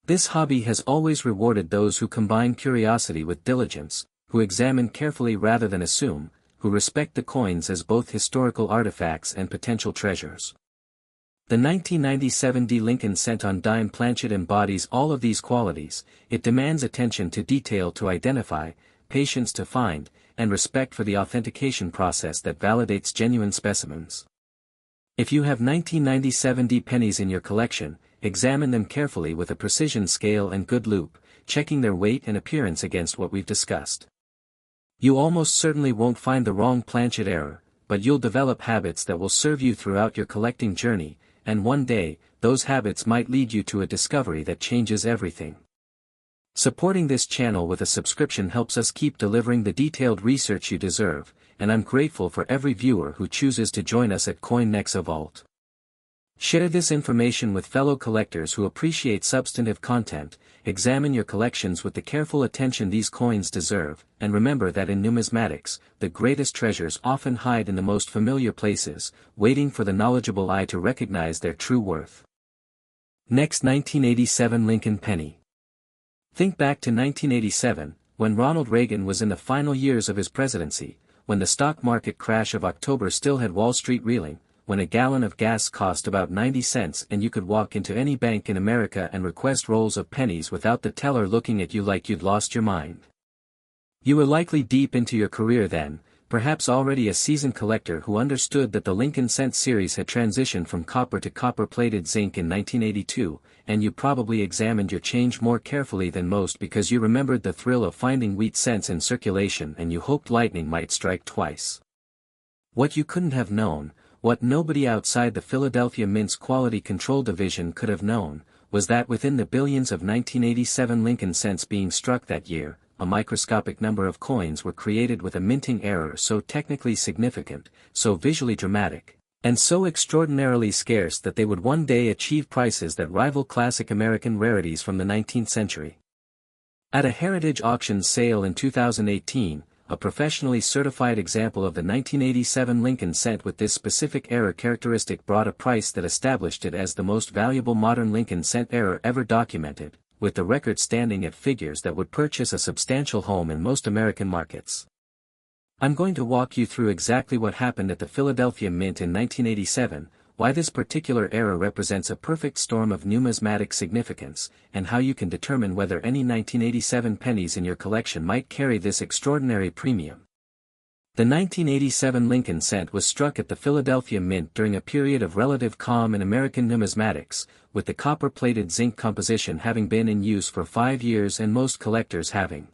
This hobby has always rewarded those who combine curiosity with diligence, who examine carefully rather than assume, who respect the coins as both historical artifacts and potential treasures. The 1997 D Lincoln cent on dime planchet embodies all of these qualities. It demands attention to detail to identify, patience to find, and respect for the authentication process that validates genuine specimens. If you have 1997 D pennies in your collection, examine them carefully with a precision scale and good loupe, checking their weight and appearance against what we've discussed. You almost certainly won't find the wrong planchet error, but you'll develop habits that will serve you throughout your collecting journey, and one day, those habits might lead you to a discovery that changes everything. Supporting this channel with a subscription helps us keep delivering the detailed research you deserve, and I'm grateful for every viewer who chooses to join us at COIN NEXA VAULT. Share this information with fellow collectors who appreciate substantive content, examine your collections with the careful attention these coins deserve, and remember that in numismatics, the greatest treasures often hide in the most familiar places, waiting for the knowledgeable eye to recognize their true worth. Next, 1987 Lincoln penny. Think back to 1987, when Ronald Reagan was in the final years of his presidency, when the stock market crash of October still had Wall Street reeling, when a gallon of gas cost about 90 cents and you could walk into any bank in America and request rolls of pennies without the teller looking at you like you'd lost your mind. You were likely deep into your career then, perhaps already a seasoned collector who understood that the Lincoln cent series had transitioned from copper to copper-plated zinc in 1982, and you probably examined your change more carefully than most because you remembered the thrill of finding wheat cents in circulation and you hoped lightning might strike twice. What you couldn't have known, what nobody outside the Philadelphia Mint's Quality Control Division could have known, was that within the billions of 1987 Lincoln cents being struck that year, a microscopic number of coins were created with a minting error so technically significant, so visually dramatic, and so extraordinarily scarce that they would one day achieve prices that rival classic American rarities from the 19th century. At a heritage auction sale in 2018, a professionally certified example of the 1987 Lincoln cent with this specific error characteristic brought a price that established it as the most valuable modern Lincoln cent error ever documented, with the record standing at figures that would purchase a substantial home in most American markets. I'm going to walk you through exactly what happened at the Philadelphia Mint in 1987, why this particular error represents a perfect storm of numismatic significance, and how you can determine whether any 1987 pennies in your collection might carry this extraordinary premium. The 1987 Lincoln cent was struck at the Philadelphia Mint during a period of relative calm in American numismatics, with the copper-plated zinc composition having been in use for 5 years and most collectors having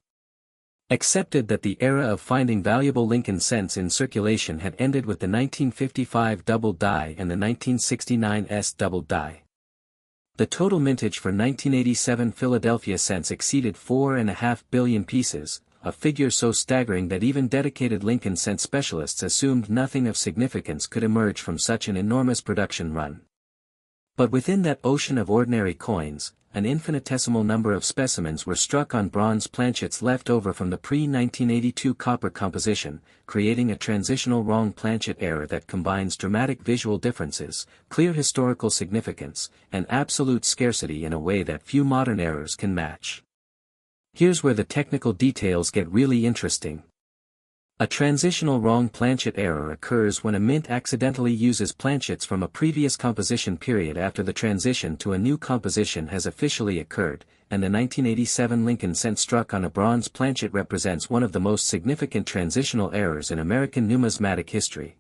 accepted that the era of finding valuable Lincoln cents in circulation had ended with the 1955 double die and the 1969 S double die. The total mintage for 1987 Philadelphia cents exceeded 4.5 billion pieces, a figure so staggering that even dedicated Lincoln cent specialists assumed nothing of significance could emerge from such an enormous production run. But within that ocean of ordinary coins, an infinitesimal number of specimens were struck on bronze planchets left over from the pre-1982 copper composition, creating a transitional wrong planchet error that combines dramatic visual differences, clear historical significance, and absolute scarcity in a way that few modern errors can match. Here's where the technical details get really interesting. A transitional wrong planchet error occurs when a mint accidentally uses planchets from a previous composition period after the transition to a new composition has officially occurred, and the 1987 Lincoln cent struck on a bronze planchet represents one of the most significant transitional errors in American numismatic history.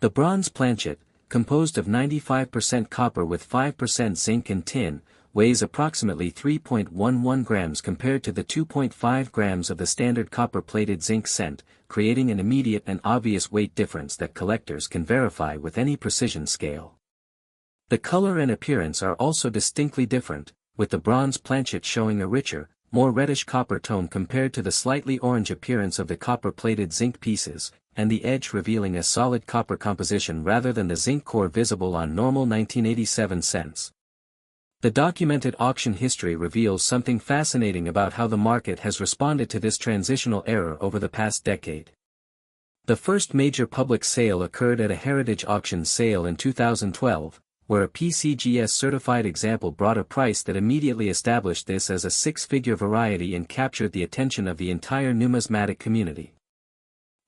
The bronze planchet, composed of 95% copper with 5% zinc and tin, weighs approximately 3.11 grams compared to the 2.5 grams of the standard copper-plated zinc cent, creating an immediate and obvious weight difference that collectors can verify with any precision scale. The color and appearance are also distinctly different, with the bronze planchet showing a richer, more reddish copper tone compared to the slightly orange appearance of the copper-plated zinc pieces, and the edge revealing a solid copper composition rather than the zinc core visible on normal 1987 cents. The documented auction history reveals something fascinating about how the market has responded to this transitional error over the past decade. The first major public sale occurred at a heritage auction sale in 2012, where a PCGS-certified example brought a price that immediately established this as a six-figure variety and captured the attention of the entire numismatic community.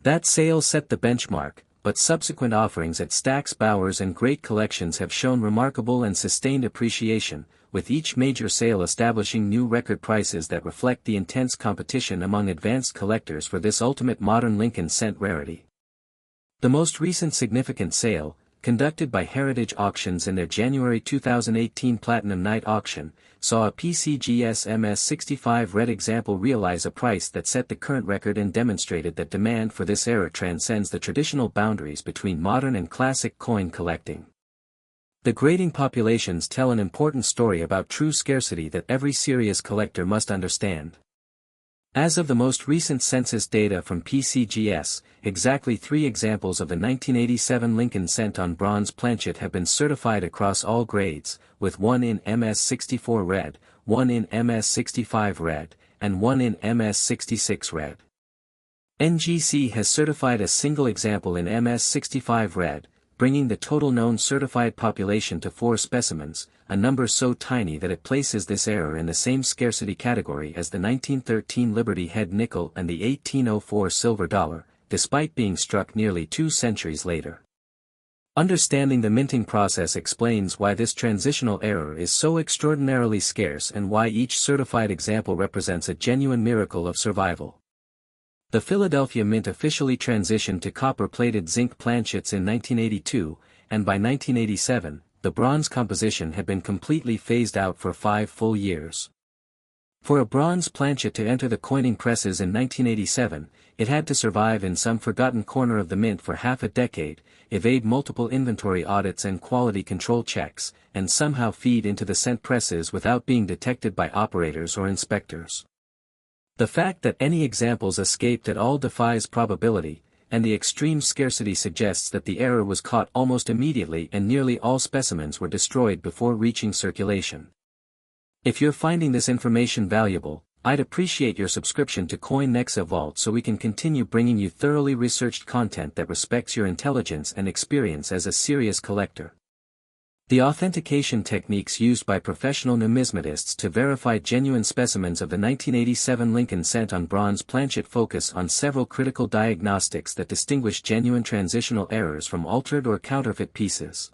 That sale set the benchmark, but subsequent offerings at Stack's Bowers and Great Collections have shown remarkable and sustained appreciation, with each major sale establishing new record prices that reflect the intense competition among advanced collectors for this ultimate modern Lincoln cent rarity. The most recent significant sale, conducted by Heritage Auctions in their January 2018 Platinum Night auction, saw a PCGS MS65 red example realize a price that set the current record and demonstrated that demand for this era transcends the traditional boundaries between modern and classic coin collecting. The grading populations tell an important story about true scarcity that every serious collector must understand. As of the most recent census data from PCGS, exactly 3 examples of the 1987 Lincoln cent on bronze planchet have been certified across all grades, with 1 in MS64 red, 1 in MS65 red, and 1 in MS66 red. NGC has certified a single example in MS65 red, bringing the total known certified population to 4 specimens, a number so tiny that it places this error in the same scarcity category as the 1913 Liberty Head nickel and the 1804 silver dollar, despite being struck nearly 2 centuries later. Understanding the minting process explains why this transitional error is so extraordinarily scarce and why each certified example represents a genuine miracle of survival. The Philadelphia Mint officially transitioned to copper-plated zinc planchets in 1982, and by 1987, the bronze composition had been completely phased out for 5 full years. For a bronze planchet to enter the coining presses in 1987, it had to survive in some forgotten corner of the mint for half a decade, evade multiple inventory audits and quality control checks, and somehow feed into the cent presses without being detected by operators or inspectors. The fact that any examples escaped at all defies probability, and the extreme scarcity suggests that the error was caught almost immediately and nearly all specimens were destroyed before reaching circulation. If you're finding this information valuable, I'd appreciate your subscription to COIN NEXA VAULT so we can continue bringing you thoroughly researched content that respects your intelligence and experience as a serious collector. The authentication techniques used by professional numismatists to verify genuine specimens of the 1987 Lincoln cent on bronze planchet focus on several critical diagnostics that distinguish genuine transitional errors from altered or counterfeit pieces.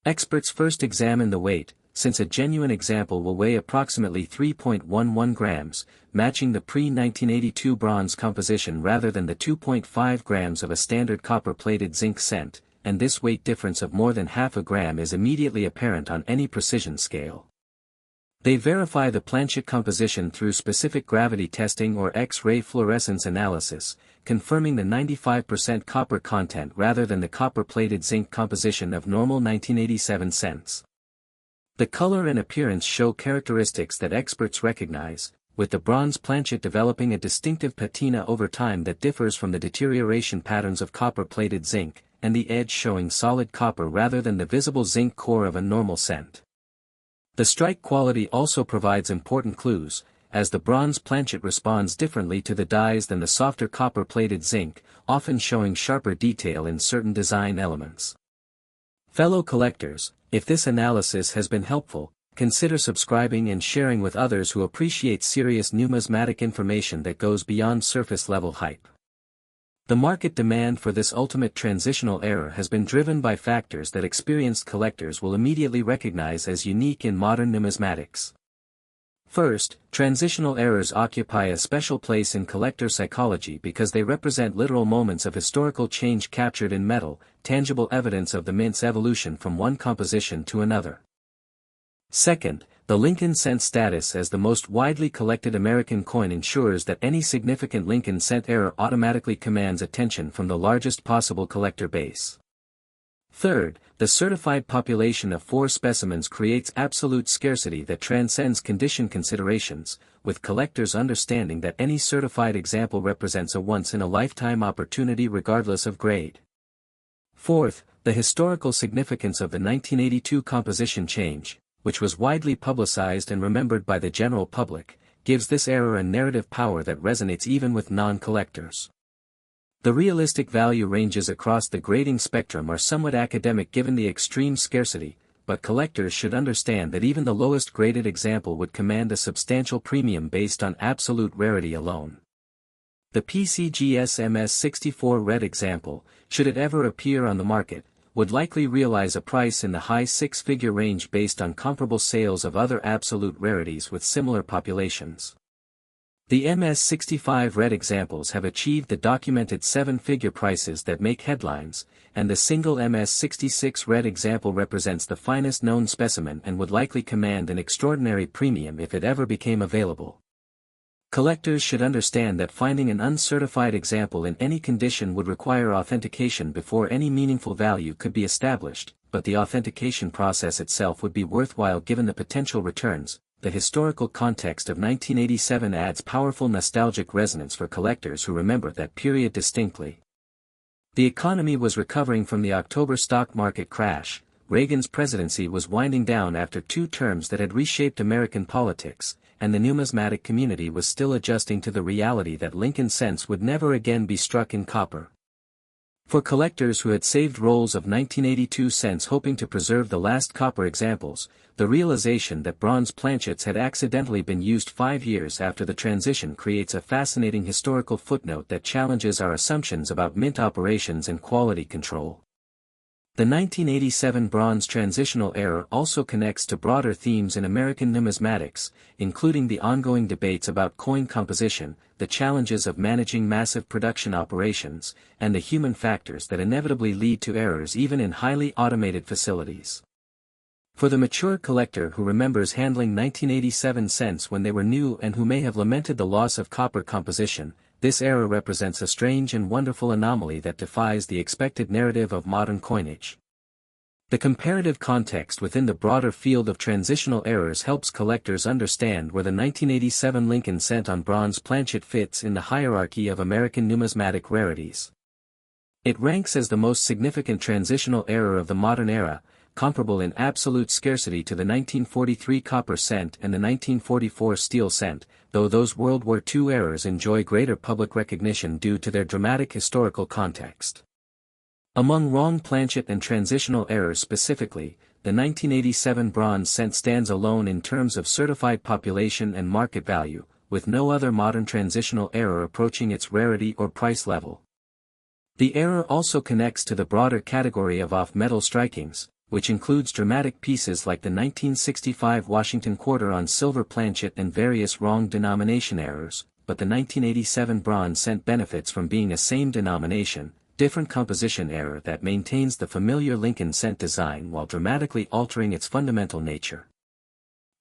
Experts first examine the weight, since a genuine example will weigh approximately 3.11 grams, matching the pre-1982 bronze composition rather than the 2.5 grams of a standard copper-plated zinc cent, and this weight difference of more than half a gram is immediately apparent on any precision scale. They verify the planchet composition through specific gravity testing or X-ray fluorescence analysis, confirming the 95% copper content rather than the copper-plated zinc composition of normal 1987 cents. The color and appearance show characteristics that experts recognize, with the bronze planchet developing a distinctive patina over time that differs from the deterioration patterns of copper-plated zinc, and the edge showing solid copper rather than the visible zinc core of a normal cent. The strike quality also provides important clues, as the bronze planchet responds differently to the dies than the softer copper-plated zinc, often showing sharper detail in certain design elements. Fellow collectors, if this analysis has been helpful, consider subscribing and sharing with others who appreciate serious numismatic information that goes beyond surface-level hype. The market demand for this ultimate transitional error has been driven by factors that experienced collectors will immediately recognize as unique in modern numismatics. First, transitional errors occupy a special place in collector psychology because they represent literal moments of historical change captured in metal, tangible evidence of the mint's evolution from one composition to another. Second, the Lincoln cent status as the most widely collected American coin ensures that any significant Lincoln cent error automatically commands attention from the largest possible collector base. Third, the certified population of 4 specimens creates absolute scarcity that transcends condition considerations, with collectors understanding that any certified example represents a once-in-a-lifetime opportunity regardless of grade. Fourth, the historical significance of the 1982 composition change, which was widely publicized and remembered by the general public, gives this error a narrative power that resonates even with non-collectors. The realistic value ranges across the grading spectrum are somewhat academic given the extreme scarcity, but collectors should understand that even the lowest graded example would command a substantial premium based on absolute rarity alone. The PCGS MS64 red example, should it ever appear on the market, would likely realize a price in the high six-figure range based on comparable sales of other absolute rarities with similar populations. The MS65 red examples have achieved the documented seven-figure prices that make headlines, and the single MS66 red example represents the finest known specimen and would likely command an extraordinary premium if it ever became available. Collectors should understand that finding an uncertified example in any condition would require authentication before any meaningful value could be established, but the authentication process itself would be worthwhile given the potential returns. The historical context of 1987 adds powerful nostalgic resonance for collectors who remember that period distinctly. The economy was recovering from the October stock market crash, Reagan's presidency was winding down after two terms that had reshaped American politics, and the numismatic community was still adjusting to the reality that Lincoln cents would never again be struck in copper. For collectors who had saved rolls of 1982 cents hoping to preserve the last copper examples, the realization that bronze planchets had accidentally been used 5 years after the transition creates a fascinating historical footnote that challenges our assumptions about mint operations and quality control. The 1987 bronze transitional era also connects to broader themes in American numismatics, including the ongoing debates about coin composition, the challenges of managing massive production operations, and the human factors that inevitably lead to errors even in highly automated facilities. For the mature collector who remembers handling 1987 cents when they were new and who may have lamented the loss of copper composition, this era represents a strange and wonderful anomaly that defies the expected narrative of modern coinage. The comparative context within the broader field of transitional errors helps collectors understand where the 1987 Lincoln cent on bronze planchet fits in the hierarchy of American numismatic rarities. It ranks as the most significant transitional error of the modern era, comparable in absolute scarcity to the 1943 copper cent and the 1944 steel cent, though those World War II errors enjoy greater public recognition due to their dramatic historical context. Among wrong planchet and transitional errors specifically, the 1987 bronze cent stands alone in terms of certified population and market value, with no other modern transitional error approaching its rarity or price level. The error also connects to the broader category of off-metal strikings, which includes dramatic pieces like the 1965 Washington quarter on silver planchet and various wrong denomination errors, but the 1987 bronze cent benefits from being a same denomination, different composition error that maintains the familiar Lincoln cent design while dramatically altering its fundamental nature.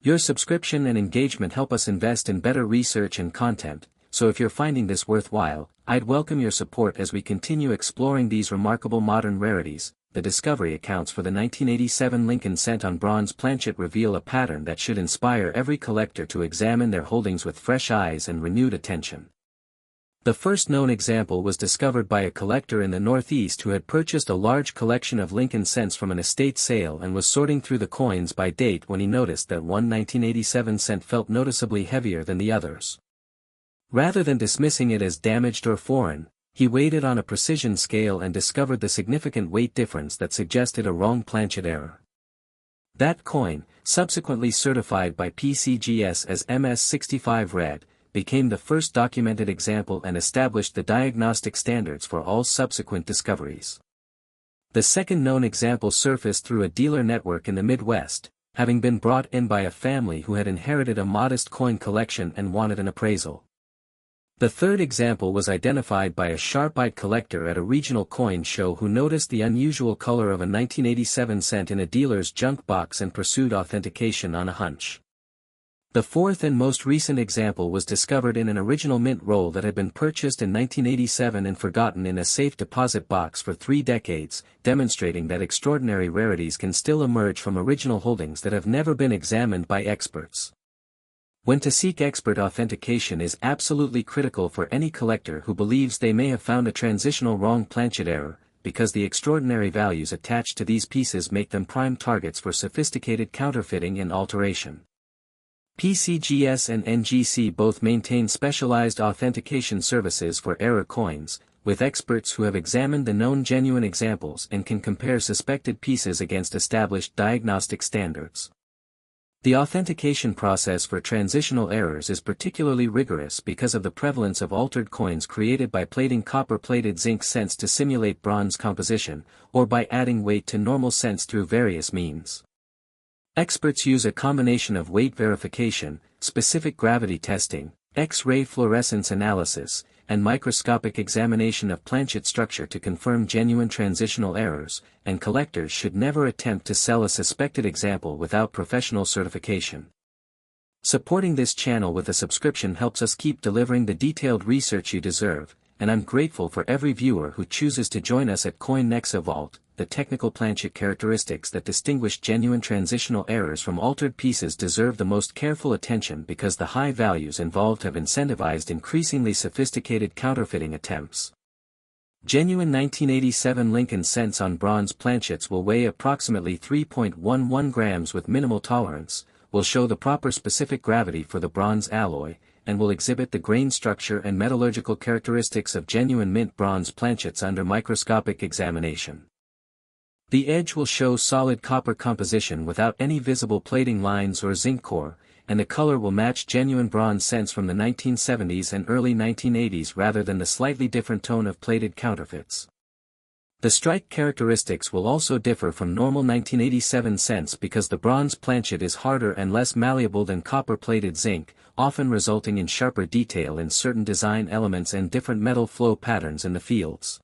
Your subscription and engagement help us invest in better research and content, so if you're finding this worthwhile, I'd welcome your support as we continue exploring these remarkable modern rarities. The discovery accounts for the 1987 Lincoln cent on bronze planchet reveal a pattern that should inspire every collector to examine their holdings with fresh eyes and renewed attention. The first known example was discovered by a collector in the Northeast who had purchased a large collection of Lincoln cents from an estate sale and was sorting through the coins by date when he noticed that one 1987 cent felt noticeably heavier than the others. Rather than dismissing it as damaged or foreign, he weighed it on a precision scale and discovered the significant weight difference that suggested a wrong planchet error. That coin, subsequently certified by PCGS as MS65 red, became the first documented example and established the diagnostic standards for all subsequent discoveries. The second known example surfaced through a dealer network in the Midwest, having been brought in by a family who had inherited a modest coin collection and wanted an appraisal. The third example was identified by a sharp-eyed collector at a regional coin show who noticed the unusual color of a 1987 cent in a dealer's junk box and pursued authentication on a hunch. The fourth and most recent example was discovered in an original mint roll that had been purchased in 1987 and forgotten in a safe deposit box for 3 decades, demonstrating that extraordinary rarities can still emerge from original holdings that have never been examined by experts. When to seek expert authentication is absolutely critical for any collector who believes they may have found a transitional wrong planchet error, because the extraordinary values attached to these pieces make them prime targets for sophisticated counterfeiting and alteration. PCGS and NGC both maintain specialized authentication services for error coins, with experts who have examined the known genuine examples and can compare suspected pieces against established diagnostic standards. The authentication process for transitional errors is particularly rigorous because of the prevalence of altered coins created by plating copper-plated zinc cents to simulate bronze composition, or by adding weight to normal cents through various means. Experts use a combination of weight verification, specific gravity testing, X-ray fluorescence analysis, and microscopic examination of planchet structure to confirm genuine transitional errors, and collectors should never attempt to sell a suspected example without professional certification. Supporting this channel with a subscription helps us keep delivering the detailed research you deserve, and I'm grateful for every viewer who chooses to join us at COIN NEXA VAULT. The technical planchet characteristics that distinguish genuine transitional errors from altered pieces deserve the most careful attention because the high values involved have incentivized increasingly sophisticated counterfeiting attempts. Genuine 1987 Lincoln cents on bronze planchets will weigh approximately 3.11 grams with minimal tolerance, will show the proper specific gravity for the bronze alloy, and will exhibit the grain structure and metallurgical characteristics of genuine mint bronze planchets under microscopic examination. The edge will show solid copper composition without any visible plating lines or zinc core, and the color will match genuine bronze cents from the 1970s and early 1980s rather than the slightly different tone of plated counterfeits. The strike characteristics will also differ from normal 1987 cents because the bronze planchet is harder and less malleable than copper-plated zinc, often resulting in sharper detail in certain design elements and different metal flow patterns in the fields.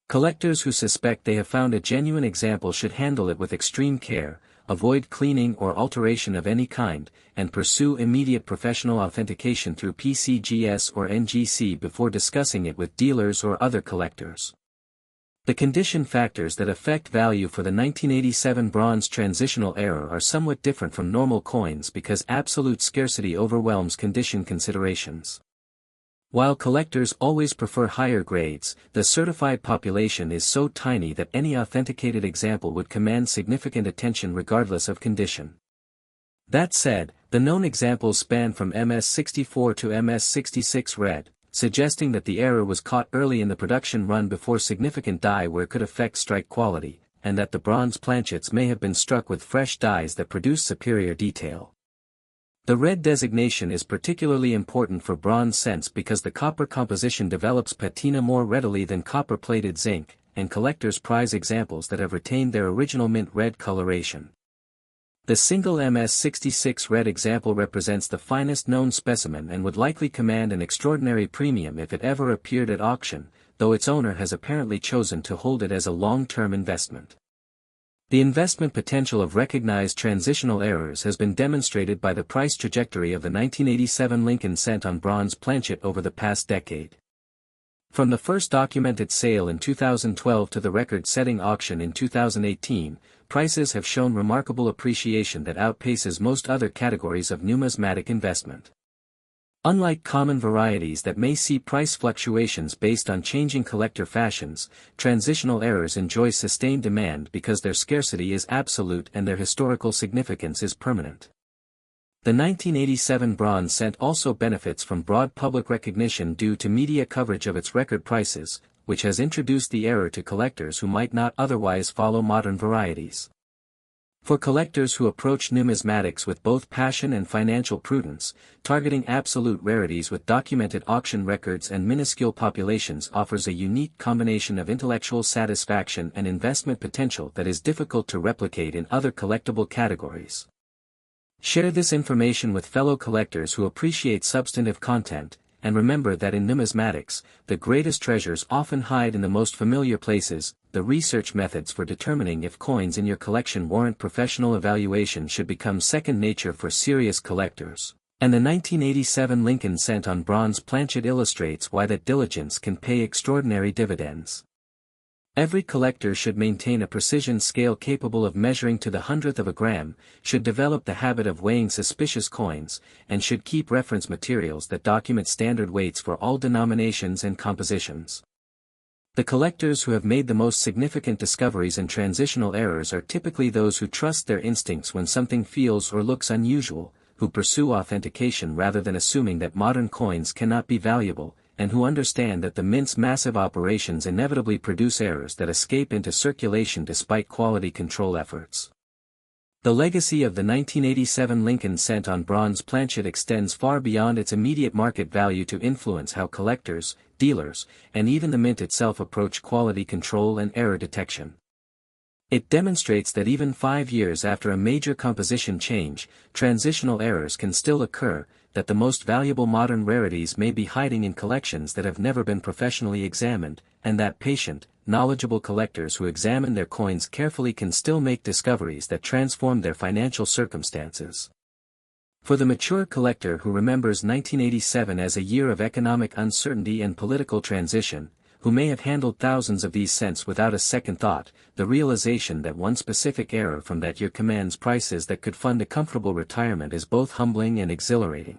Collectors who suspect they have found a genuine example should handle it with extreme care, avoid cleaning or alteration of any kind, and pursue immediate professional authentication through PCGS or NGC before discussing it with dealers or other collectors. The condition factors that affect value for the 1987 bronze transitional error are somewhat different from normal coins because absolute scarcity overwhelms condition considerations. While collectors always prefer higher grades, the certified population is so tiny that any authenticated example would command significant attention regardless of condition. That said, the known examples span from MS64 to MS66 red, suggesting that the error was caught early in the production run before significant die wear could affect strike quality, and that the bronze planchets may have been struck with fresh dies that produce superior detail. The red designation is particularly important for bronze cents because the copper composition develops patina more readily than copper-plated zinc, and collectors prize examples that have retained their original mint red coloration. The single MS66 red example represents the finest known specimen and would likely command an extraordinary premium if it ever appeared at auction, though its owner has apparently chosen to hold it as a long-term investment. The investment potential of recognized transitional errors has been demonstrated by the price trajectory of the 1987 Lincoln cent on bronze planchet over the past decade. From the first documented sale in 2012 to the record-setting auction in 2018, prices have shown remarkable appreciation that outpaces most other categories of numismatic investment. Unlike common varieties that may see price fluctuations based on changing collector fashions, transitional errors enjoy sustained demand because their scarcity is absolute and their historical significance is permanent. The 1987 bronze cent also benefits from broad public recognition due to media coverage of its record prices, which has introduced the error to collectors who might not otherwise follow modern varieties. For collectors who approach numismatics with both passion and financial prudence, targeting absolute rarities with documented auction records and minuscule populations offers a unique combination of intellectual satisfaction and investment potential that is difficult to replicate in other collectible categories. Share this information with fellow collectors who appreciate substantive content, and remember that in numismatics, the greatest treasures often hide in the most familiar places. The research methods for determining if coins in your collection warrant professional evaluation should become second nature for serious collectors, and the 1987 Lincoln cent on bronze planchet illustrates why that diligence can pay extraordinary dividends. Every collector should maintain a precision scale capable of measuring to the hundredth of a gram, should develop the habit of weighing suspicious coins, and should keep reference materials that document standard weights for all denominations and compositions. The collectors who have made the most significant discoveries in transitional errors are typically those who trust their instincts when something feels or looks unusual, who pursue authentication rather than assuming that modern coins cannot be valuable, and who understand that the mint's massive operations inevitably produce errors that escape into circulation despite quality control efforts. The legacy of the 1987 Lincoln cent on bronze planchet extends far beyond its immediate market value to influence how collectors, dealers, and even the mint itself approach quality control and error detection. It demonstrates that even 5 years after a major composition change, transitional errors can still occur, that the most valuable modern rarities may be hiding in collections that have never been professionally examined, and that patient, knowledgeable collectors who examine their coins carefully can still make discoveries that transform their financial circumstances. For the mature collector who remembers 1987 as a year of economic uncertainty and political transition, who may have handled thousands of these cents without a second thought, the realization that one specific error from that year commands prices that could fund a comfortable retirement is both humbling and exhilarating.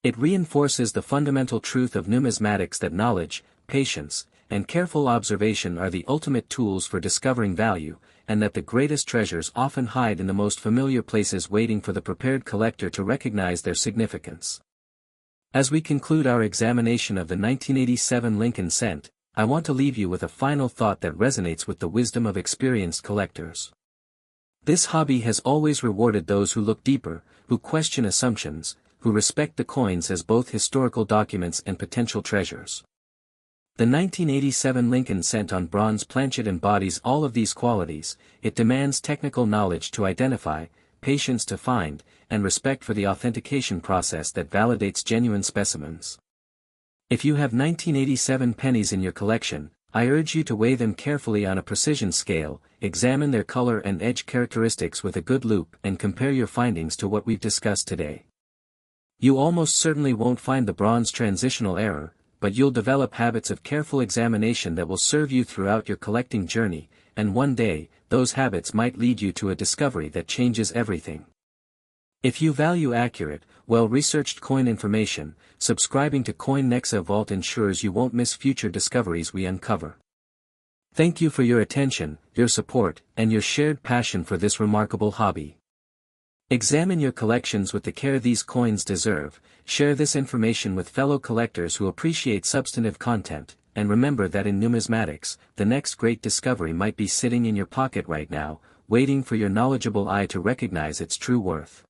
It reinforces the fundamental truth of numismatics that knowledge, patience, and careful observation are the ultimate tools for discovering value, and that the greatest treasures often hide in the most familiar places waiting for the prepared collector to recognize their significance. As we conclude our examination of the 1987 Lincoln cent, I want to leave you with a final thought that resonates with the wisdom of experienced collectors. This hobby has always rewarded those who look deeper, who question assumptions, who respect the coins as both historical documents and potential treasures. The 1987 Lincoln cent on bronze planchet embodies all of these qualities. It demands technical knowledge to identify, patience to find, and respect for the authentication process that validates genuine specimens. If you have 1987 pennies in your collection, I urge you to weigh them carefully on a precision scale, examine their color and edge characteristics with a good loupe and compare your findings to what we've discussed today. You almost certainly won't find the bronze transitional error, but you'll develop habits of careful examination that will serve you throughout your collecting journey, and one day, those habits might lead you to a discovery that changes everything. If you value accurate, well-researched coin information, subscribing to COIN NEXA VAULT ensures you won't miss future discoveries we uncover. Thank you for your attention, your support, and your shared passion for this remarkable hobby. Examine your collections with the care these coins deserve, share this information with fellow collectors who appreciate substantive content, and remember that in numismatics, the next great discovery might be sitting in your pocket right now, waiting for your knowledgeable eye to recognize its true worth.